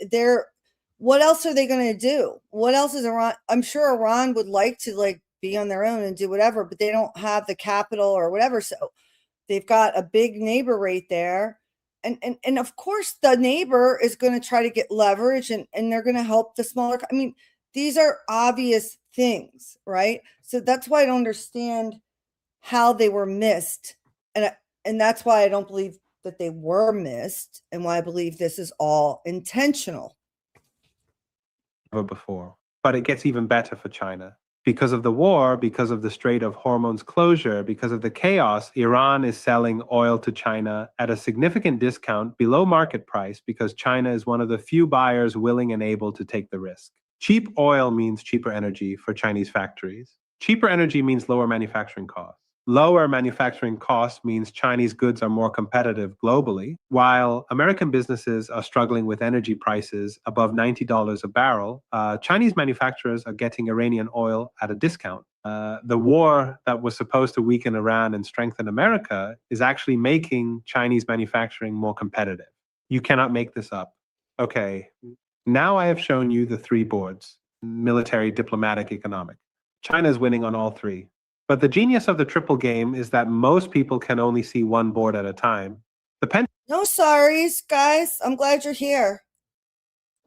what else are they going to do? What else is Iran? I'm sure Iran would like to be on their own and do whatever, but they don't have the capital or whatever. So they've got a big neighbor right there. And of course, the neighbor is going to try to get leverage and they're going to help the smaller. I mean, these are obvious things, right? So that's why I don't understand how they were missed. And that's why I don't believe that they were missed and why I believe this is all intentional. Before. But it gets even better for China. Because of the war, because of the Strait of Hormuz closure, because of the chaos, Iran is selling oil to China at a significant discount below market price because China is one of the few buyers willing and able to take the risk. Cheap oil means cheaper energy for Chinese factories. Cheaper energy means lower manufacturing costs. Lower manufacturing costs means Chinese goods are more competitive globally, while American businesses are struggling with energy prices above $90 a barrel. Chinese manufacturers are getting Iranian oil at a discount. The war that was supposed to weaken Iran and strengthen America is actually making Chinese manufacturing more competitive. You cannot make this up. Okay, now I have shown you the three boards: military, diplomatic, economic. China is winning on all three. But the genius of the triple game is that most people can only see one board at a time. No sorries, guys. I'm glad you're here.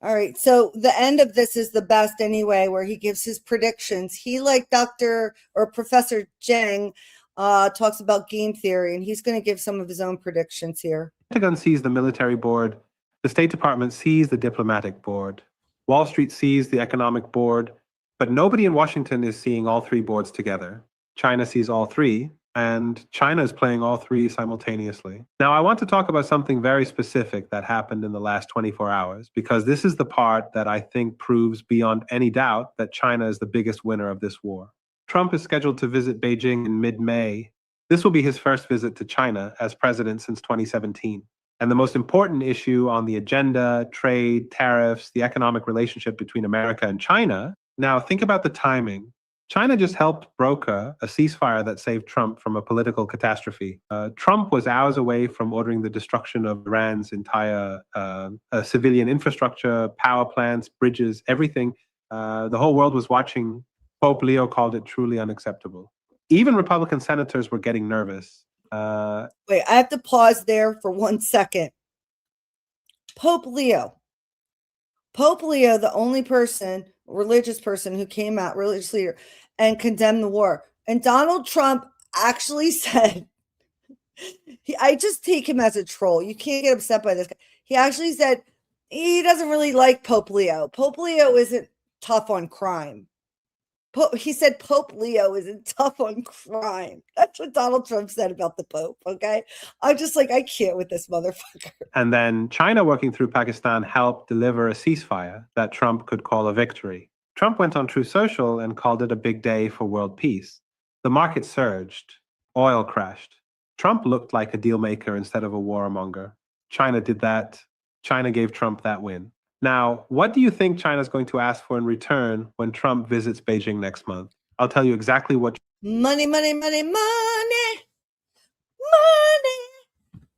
All right. So the end of this is the best anyway, where he gives his predictions. He, like Dr. or Professor Zhang, talks about game theory, and he's going to give some of his own predictions here. Pentagon sees the military board. The State Department sees the diplomatic board. Wall Street sees the economic board. But nobody in Washington is seeing all three boards together. China sees all three, and China is playing all three simultaneously. Now, I want to talk about something very specific that happened in the last 24 hours, because this is the part that I think proves beyond any doubt that China is the biggest winner of this war. Trump is scheduled to visit Beijing in mid-May. This will be his first visit to China as president since 2017. And the most important issue on the agenda, trade, tariffs, the economic relationship between America and China. Now, think about the timing. China just helped broker a ceasefire that saved Trump from a political catastrophe. Trump was hours away from ordering the destruction of Iran's entire civilian infrastructure, power plants, bridges, everything. The whole world was watching. Pope Leo called it truly unacceptable. Even Republican senators were getting nervous. Wait, I have to pause there for 1 second. Pope Leo, the only person, religious person who came out, religious leader, and condemned the war. And Donald Trump actually said, I just take him as a troll. You can't get upset by this guy. He actually said he doesn't really like Pope Leo. Pope Leo isn't tough on crime. He said Pope Leo isn't tough on crime. That's what Donald Trump said about the Pope, okay? I'm just like, I can't with this motherfucker. And then China, working through Pakistan, helped deliver a ceasefire that Trump could call a victory. Trump went on Truth Social and called it a big day for world peace. The market surged. Oil crashed. Trump looked like a deal maker instead of a warmonger. China did that. China gave Trump that win. Now, what do you think China's going to ask for in return when Trump visits Beijing next month? I'll tell you exactly what. Money, money, money, money, money.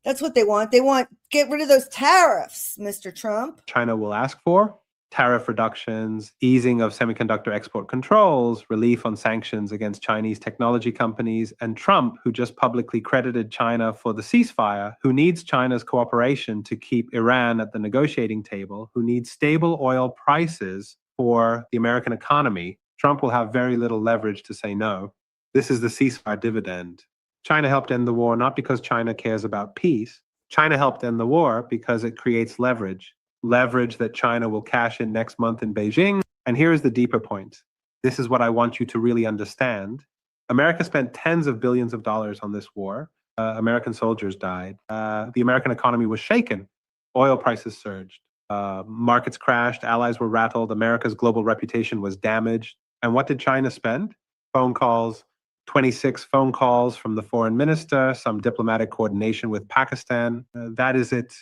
That's what they want. They want get rid of those tariffs, Mr. Trump. China will ask for tariff reductions, easing of semiconductor export controls, relief on sanctions against Chinese technology companies, and Trump, who just publicly credited China for the ceasefire, who needs China's cooperation to keep Iran at the negotiating table, who needs stable oil prices for the American economy. Trump will have very little leverage to say no. This is the ceasefire dividend. China helped end the war not because China cares about peace. China helped end the war because it creates leverage that China will cash in next month in Beijing. And here is the deeper point. This is what I want you to really understand. America spent tens of billions of dollars on this war. American soldiers died. The American economy was shaken. Oil prices surged. Markets crashed. Allies were rattled. America's global reputation was damaged. And what did China spend? Phone calls, 26 phone calls from the foreign minister, some diplomatic coordination with Pakistan. That is it.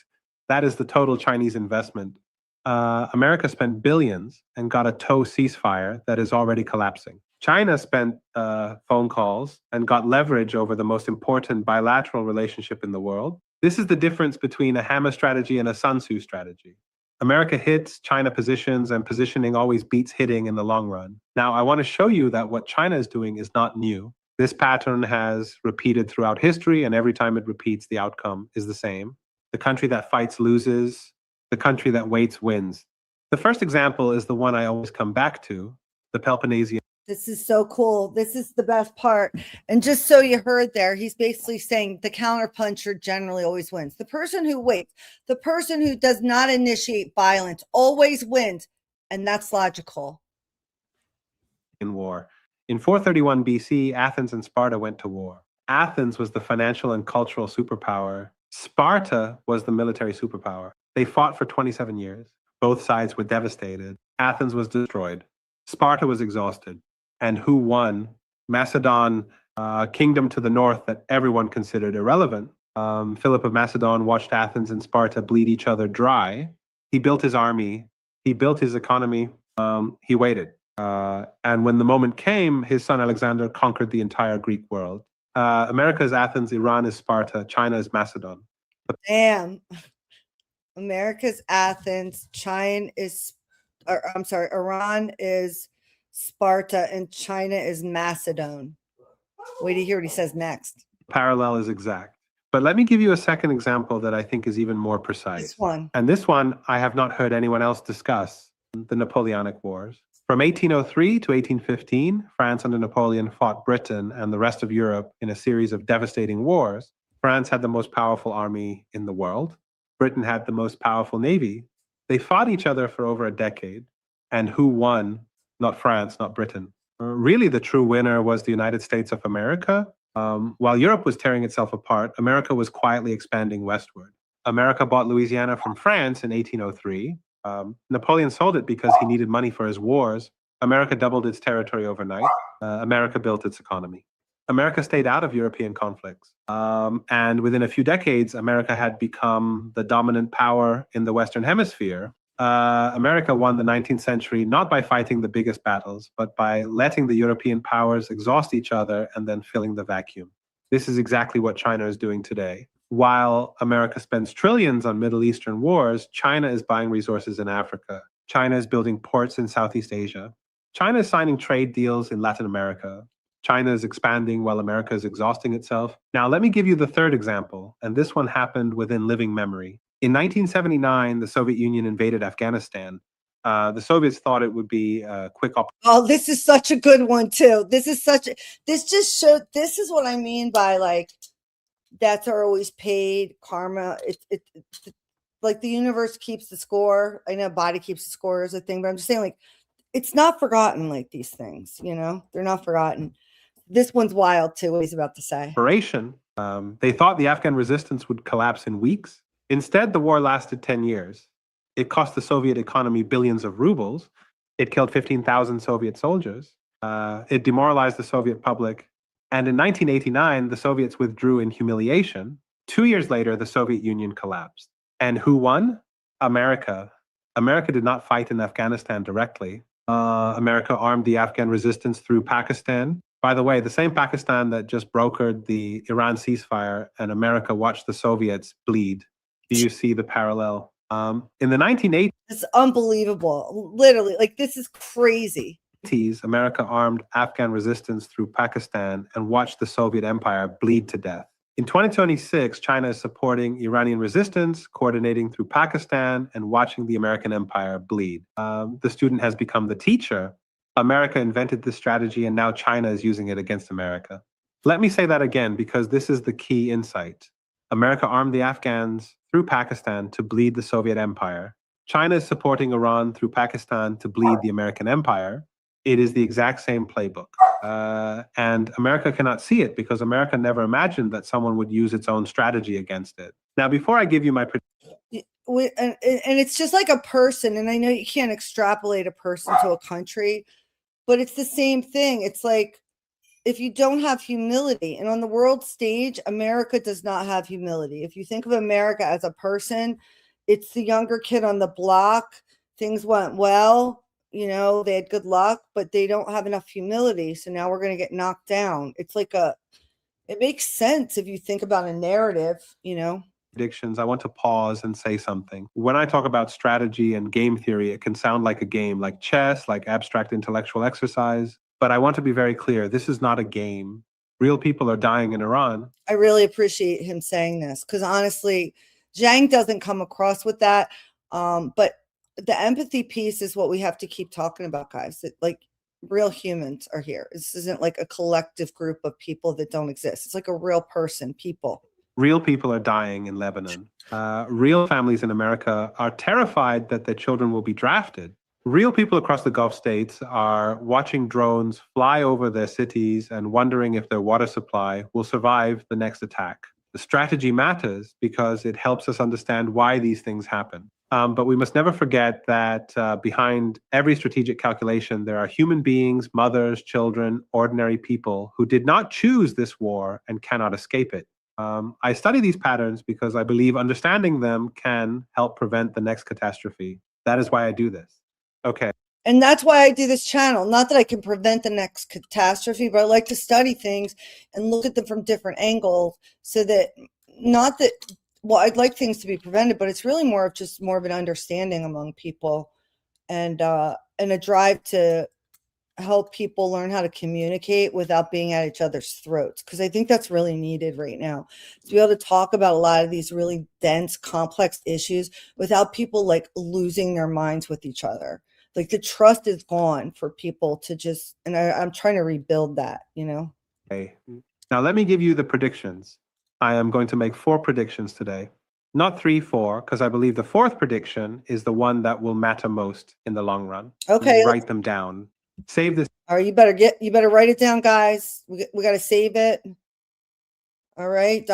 That is the total Chinese investment. America spent billions and got a tow ceasefire that is already collapsing. China spent phone calls and got leverage over the most important bilateral relationship in the world. This is the difference between a hammer strategy and a Sun Tzu strategy. America hits, China positions, and positioning always beats hitting in the long run. Now, I want to show you that what China is doing is not new. This pattern has repeated throughout history, and every time it repeats, the outcome is the same. The country that fights loses. The country that waits wins. The first example is the one I always come back to, the Peloponnesian. This is so cool. This is the best part. And just so you heard there, he's basically saying the counterpuncher generally always wins. The person who waits, the person who does not initiate violence always wins. And that's logical. In war. In 431 BC, Athens and Sparta went to war. Athens was the financial and cultural superpower. Sparta was the military superpower. They fought for 27 years. Both sides were devastated. Athens was destroyed. Sparta was exhausted. And who won? Macedon, kingdom to the north that everyone considered irrelevant. Philip of Macedon watched Athens and Sparta bleed each other dry. He built his army. He built his economy. He waited. And when the moment came, his son Alexander conquered the entire Greek world. America is Athens, Iran is Sparta, China is Macedon. Damn. America's Athens, China is, Iran is Sparta, and China is Macedon. Wait to hear what he says next. Parallel is exact. But let me give you a second example that I think is even more precise. This one. And this one I have not heard anyone else discuss, the Napoleonic Wars. From 1803 to 1815, France under Napoleon fought Britain and the rest of Europe in a series of devastating wars. France had the most powerful army in the world. Britain had the most powerful navy. They fought each other for over a decade. And who won? Not France, not Britain. Really, the true winner was the United States of America. While Europe was tearing itself apart, America was quietly expanding westward. America bought Louisiana from France in 1803. Napoleon sold it because he needed money for his wars. America doubled its territory overnight. America built its economy. America stayed out of European conflicts. And within a few decades, America had become the dominant power in the Western Hemisphere. America won the 19th century not by fighting the biggest battles, but by letting the European powers exhaust each other and then filling the vacuum. This is exactly what China is doing today. While America spends trillions on Middle Eastern wars, China is buying resources in Africa. China is building ports in Southeast Asia. China is signing trade deals in Latin America. China is expanding while America is exhausting itself. Now, let me give you the third example, and this one happened within living memory. In 1979, the Soviet Union invaded Afghanistan. The Soviets thought it would be a quick operation. Oh, this is such a good one too. This just showed, this is what I mean by like, debts are always paid, karma. It like the universe keeps the score. I know body keeps the score is a thing, but I'm just saying like, it's not forgotten like these things, you know, they're not forgotten. This one's wild too, what he's about to say. They thought the Afghan resistance would collapse in weeks. Instead, the war lasted 10 years. It cost the Soviet economy billions of rubles. It killed 15,000 Soviet soldiers. It demoralized the Soviet public. And in 1989, the Soviets withdrew in humiliation. 2 years later, the Soviet Union collapsed. And who won? America. America did not fight in Afghanistan directly. America armed the Afghan resistance through Pakistan. By the way, the same Pakistan that just brokered the Iran ceasefire, and America watched the Soviets bleed. Do you see the parallel? In the 1980s, It's unbelievable. Literally, like this is crazy. America armed Afghan resistance through Pakistan and watched the Soviet Empire bleed to death. In 2026, China is supporting Iranian resistance, coordinating through Pakistan, and watching the American empire bleed. The student has become the teacher. America invented this strategy, and now China is using it against America. Let me say that again, because this is the key insight. America armed the Afghans through Pakistan to bleed the Soviet Empire. China is supporting Iran through Pakistan to bleed the American empire. It is the exact same playbook. And America cannot see it because America never imagined that someone would use its own strategy against it. Now, before I give you my And it's just like a person. And I know you can't extrapolate a person to a country, but it's the same thing. It's like, if you don't have humility, and on the world stage, America does not have humility. If you think of America as a person, it's the younger kid on the block. Things went well, they had good luck, but they don't have enough humility. So now we're going to get knocked down. It's like it makes sense if you think about a narrative, predictions, I want to pause and say something. When I talk about strategy and game theory, it can sound like a game, like chess, like abstract intellectual exercise. But I want to be very clear. This is not a game. Real people are dying in Iran. I really appreciate him saying this because honestly, Zhang doesn't come across with that. But the empathy piece is what we have to keep talking about, guys. Like real humans are here. This isn't like a collective group of people that don't exist. It's like a real person, people. Real people are dying in Lebanon. Real families in America are terrified that their children will be drafted. Real people across the Gulf states are watching drones fly over their cities and wondering if their water supply will survive the next attack. The strategy matters because it helps us understand why these things happen. But we must never forget that behind every strategic calculation, there are human beings, mothers, children, ordinary people who did not choose this war and cannot escape it. I study these patterns because I believe understanding them can help prevent the next catastrophe. That is why I do this. Okay. And that's why I do this channel. Not that I can prevent the next catastrophe, but I like to study things and look at them from different angles so that I'd like things to be prevented, but it's really more of an understanding among people and a drive to help people learn how to communicate without being at each other's throats. Because I think that's really needed right now, to be able to talk about a lot of these really dense, complex issues without people like losing their minds with each other. Like the trust is gone for people to just, and I'm trying to rebuild that, Okay. Now let me give you the predictions. I am going to make 4 predictions today. Not 3, 4, because I believe the 4th prediction is the one that will matter most in the long run. Okay. Write them down. Save this. All right, you better write it down, guys. We got to save it. All right,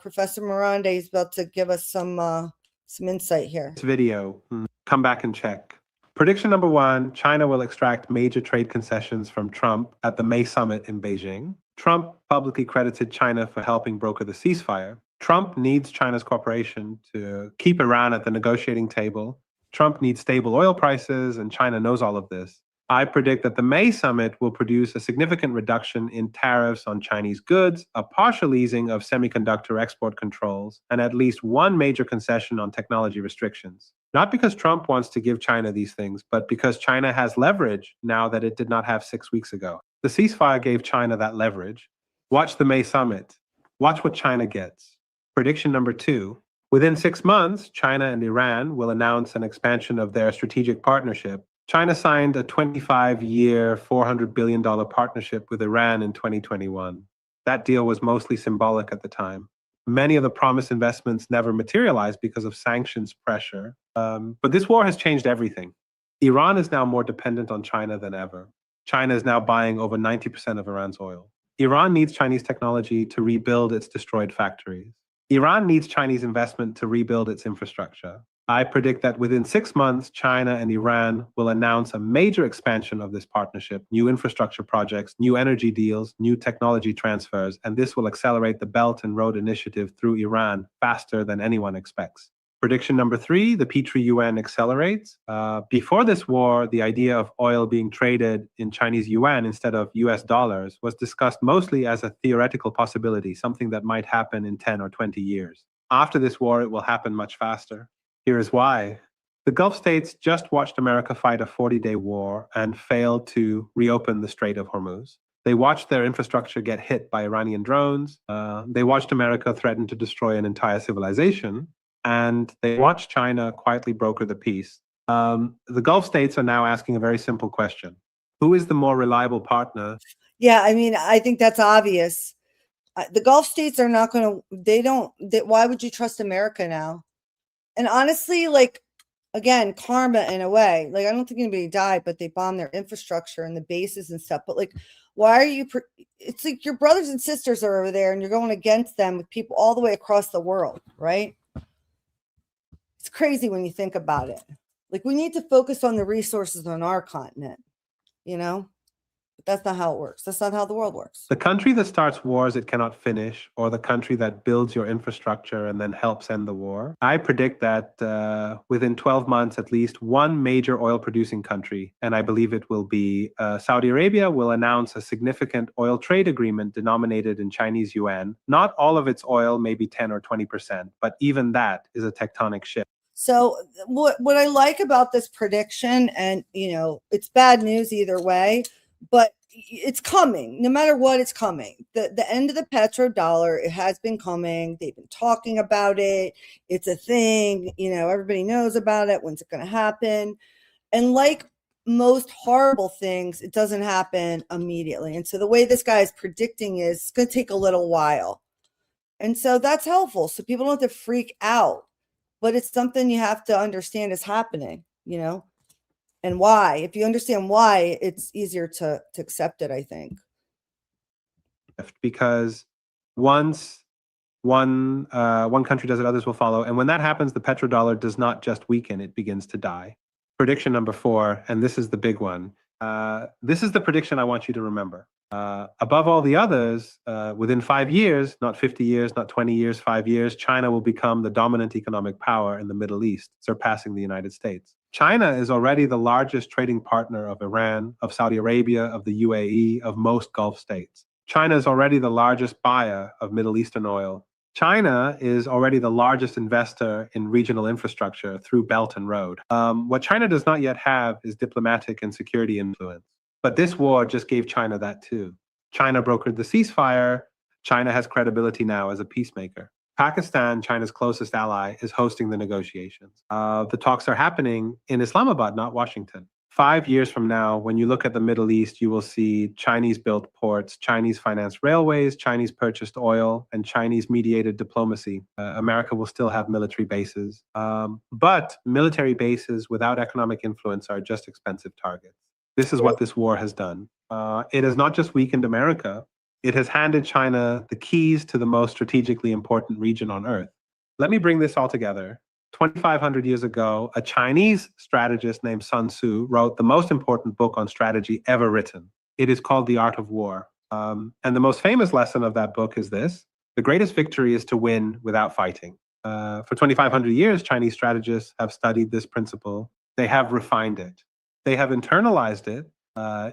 Professor Miranda is about to give us some insight here. This video. Come back and check. Prediction number 1, China will extract major trade concessions from Trump at the May summit in Beijing. Trump publicly credited China for helping broker the ceasefire. Trump needs China's cooperation to keep Iran at the negotiating table. Trump needs stable oil prices, and China knows all of this. I predict that the May summit will produce a significant reduction in tariffs on Chinese goods, a partial easing of semiconductor export controls, and at least one major concession on technology restrictions. Not because Trump wants to give China these things, but because China has leverage now that it did not have 6 weeks ago. The ceasefire gave China that leverage. Watch the May summit. Watch what China gets. Prediction number 2. Within 6 months, China and Iran will announce an expansion of their strategic partnership. China signed a 25-year, $400 billion partnership with Iran in 2021. That deal was mostly symbolic at the time. Many of the promised investments never materialized because of sanctions pressure. But this war has changed everything. Iran is now more dependent on China than ever. China is now buying over 90% of Iran's oil. Iran needs Chinese technology to rebuild its destroyed factories. Iran needs Chinese investment to rebuild its infrastructure. I predict that within 6 months, China and Iran will announce a major expansion of this partnership, new infrastructure projects, new energy deals, new technology transfers, and this will accelerate the Belt and Road Initiative through Iran faster than anyone expects. Prediction number 3, the Petrie yuan accelerates. Before this war, the idea of oil being traded in Chinese yuan instead of US dollars was discussed mostly as a theoretical possibility, something that might happen in 10 or 20 years. After this war, it will happen much faster. Here is why. The Gulf states just watched America fight a 40-day war and failed to reopen the Strait of Hormuz. They watched their infrastructure get hit by Iranian drones. They watched America threaten to destroy an entire civilization. And they watched China quietly broker the peace. The Gulf states are now asking a very simple question. Who is the more reliable partner? Yeah, I mean, I think that's obvious. The Gulf states are not going to, why would you trust America now? And honestly, like, again, karma in a way. Like, I don't think anybody died, but they bombed their infrastructure and the bases and stuff. But like, Why are you? It's like your brothers and sisters are over there, and you're going against them with people all the way across the world, right? It's crazy when you think about it. Like, we need to focus on the resources on our continent, you know? But that's not how it works. That's not how the world works. The country that starts wars it cannot finish, or the country that builds your infrastructure and then helps end the war. I predict that within 12 months, at least one major oil producing country, and I believe it will be Saudi Arabia, will announce a significant oil trade agreement denominated in Chinese yuan. Not all of its oil, maybe 10 or 20%, but even that is a tectonic shift. So what I like about this prediction, and it's bad news either way, but it's coming. No matter what, it's coming. The end of the petrodollar, it has been coming. They've been talking about it. It's a thing. Everybody knows about it. When's it going to happen? And like most horrible things, it doesn't happen immediately. And so the way this guy is predicting is it's going to take a little while. And so that's helpful. So people don't have to freak out. But it's something you have to understand is happening, and why. If you understand why, it's easier to accept it, I think. Because once one country does it, others will follow. And when that happens, the petrodollar does not just weaken, it begins to die. Prediction number 4, and this is the big one. This is the prediction I want you to remember. Above all the others, within 5 years, not 50 years, not 20 years, 5 years, China will become the dominant economic power in the Middle East, surpassing the United States. China is already the largest trading partner of Iran, of Saudi Arabia, of the UAE, of most Gulf states. China is already the largest buyer of Middle Eastern oil. China is already the largest investor in regional infrastructure through Belt and Road. What China does not yet have is diplomatic and security influence. But this war just gave China that too. China brokered the ceasefire. China has credibility now as a peacemaker. Pakistan, China's closest ally, is hosting the negotiations. The talks are happening in Islamabad, not Washington. 5 years from now, when you look at the Middle East, you will see Chinese-built ports, Chinese-financed railways, Chinese-purchased oil, and Chinese-mediated diplomacy. America will still have military bases. But military bases without economic influence are just expensive targets. This is what this war has done. It has not just weakened America, it has handed China the keys to the most strategically important region on Earth. Let me bring this all together. 2,500 years ago, a Chinese strategist named Sun Tzu wrote the most important book on strategy ever written. It is called The Art of War. And the most famous lesson of that book is this: the greatest victory is to win without fighting. For 2,500 years, Chinese strategists have studied this principle. They have refined it. They have internalized it.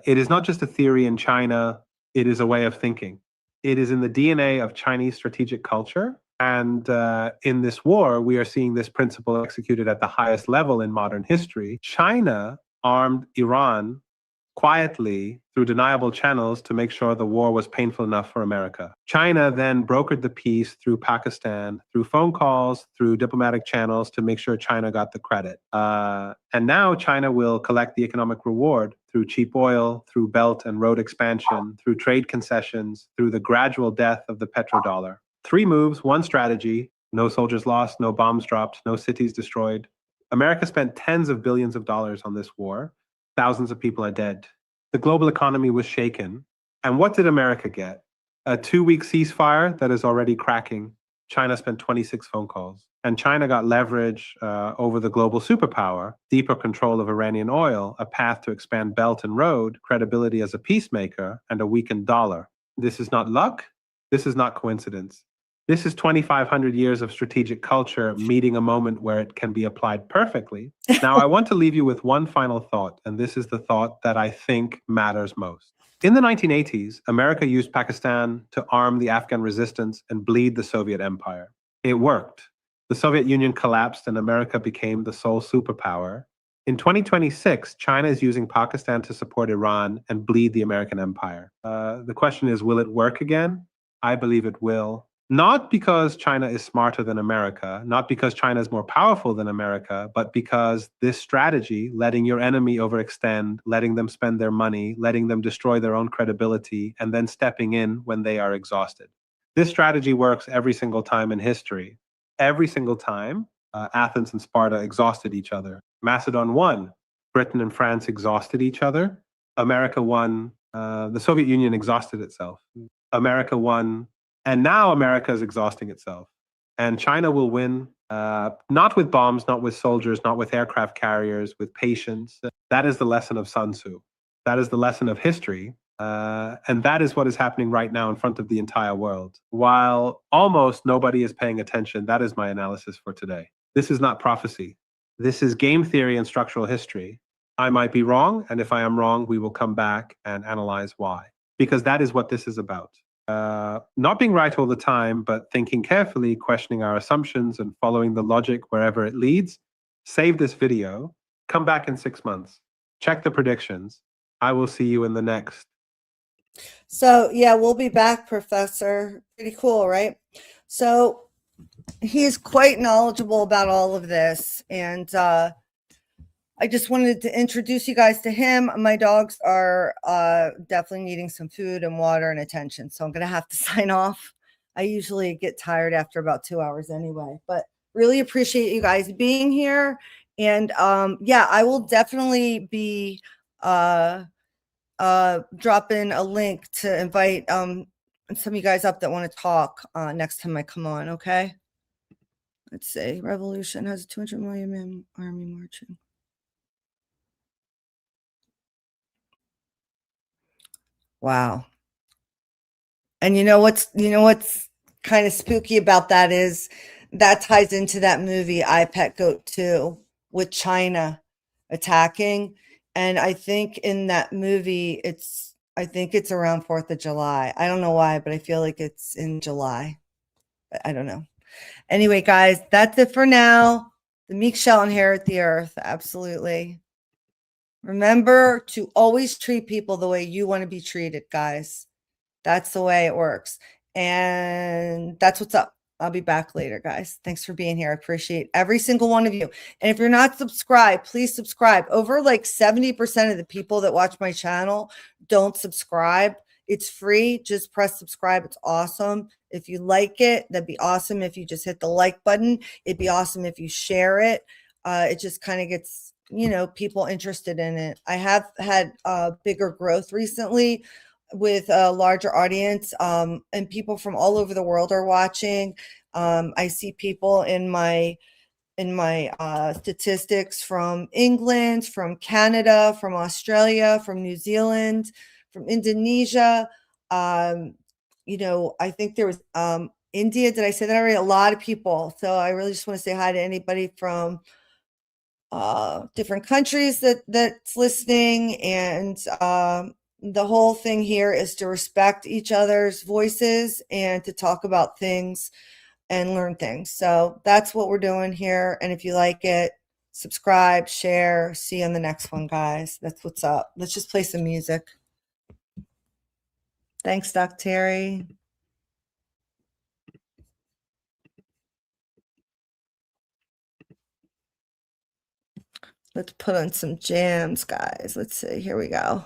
It is not just a theory in China, it is a way of thinking. It is in the DNA of Chinese strategic culture. And in this war, we are seeing this principle executed at the highest level in modern history. China armed Iran quietly through deniable channels to make sure the war was painful enough for America. China then brokered the peace through Pakistan, through phone calls, through diplomatic channels to make sure China got the credit. And now China will collect the economic reward through cheap oil, through Belt and Road expansion, through trade concessions, through the gradual death of the petrodollar. 3 moves, 1 strategy, no soldiers lost, no bombs dropped, no cities destroyed. America spent tens of billions of dollars on this war. Thousands of people are dead. The global economy was shaken. And what did America get? A 2-week ceasefire that is already cracking. China spent 26 phone calls. And China got leverage over the global superpower, deeper control of Iranian oil, a path to expand Belt and Road, credibility as a peacemaker, and a weakened dollar. This is not luck. This is not coincidence. This is 2,500 years of strategic culture meeting a moment where it can be applied perfectly. Now, I want to leave you with one final thought, and this is the thought that I think matters most. In the 1980s, America used Pakistan to arm the Afghan resistance and bleed the Soviet Empire. It worked. The Soviet Union collapsed and America became the sole superpower. In 2026, China is using Pakistan to support Iran and bleed the American empire. The question is, will it work again? I believe it will. Not because China is smarter than America, not because China is more powerful than America, but because this strategy, letting your enemy overextend, letting them spend their money, letting them destroy their own credibility, and then stepping in when they are exhausted. This strategy works every single time in history. Every single time, Athens and Sparta exhausted each other. Macedon won. Britain and France exhausted each other. America won The Soviet Union exhausted itself. America won, and now America is exhausting itself. And China will win, not with bombs, not with soldiers, not with aircraft carriers, with patience. That is the lesson of Sun Tzu. That is the lesson of history. And that is what is happening right now in front of the entire world. While almost nobody is paying attention, that is my analysis for today. This is not prophecy. This is game theory and structural history. I might be wrong, and if I am wrong, we will come back and analyze why. Because that is what this is about. Not being right all the time, but thinking carefully, questioning our assumptions, and following the logic wherever it leads. Save this video. Come back in 6 months. Check the predictions. I will see you in the next. So yeah, we'll be back, Professor. Pretty cool, right? So he's quite knowledgeable about all of this, and I just wanted to introduce you guys to him. My dogs are definitely needing some food and water and attention, so I'm gonna have to sign off. I usually get tired after about 2 hours anyway, but really appreciate you guys being here. And yeah, I will definitely be dropping a link to invite some of you guys up that want to talk next time I come on. Okay, let's see. Revolution has a 200 million man army marching. Wow. And you know what's kind of spooky about that is that ties into that movie I Pet Goat 2 with China attacking. And I think in that movie I think it's around 4th of July. I don't know why, but I feel like it's in July. I don't know. Anyway, guys, that's it for now. The meek shall inherit the earth. Absolutely. Remember to always treat people the way you want to be treated, guys. That's the way it works. And that's what's up. I'll be back later, guys. Thanks for being here. I appreciate every single one of you. And if you're not subscribed, please subscribe. Over like 70% of the people that watch my channel don't subscribe. It's free. Just press subscribe. It's awesome. If you like it, that'd be awesome. If you just hit the like button, it'd be awesome if you share it. It just kind of gets, people interested in it. I have had bigger growth recently with a larger audience, and people from all over the world are watching. I see people in my statistics from England, from Canada, from Australia, from New Zealand, from Indonesia. I think there was India. Did I say that already? A lot of people. So I really just want to say hi to anybody from different countries that's listening. And the whole thing here is to respect each other's voices and to talk about things and learn things. So that's what we're doing here. And if you like it, subscribe, share. See you on the next one, guys. That's what's up. Let's just play some music. Thanks, Doc Terry. Let's put on some jams, guys. Let's see. Here we go.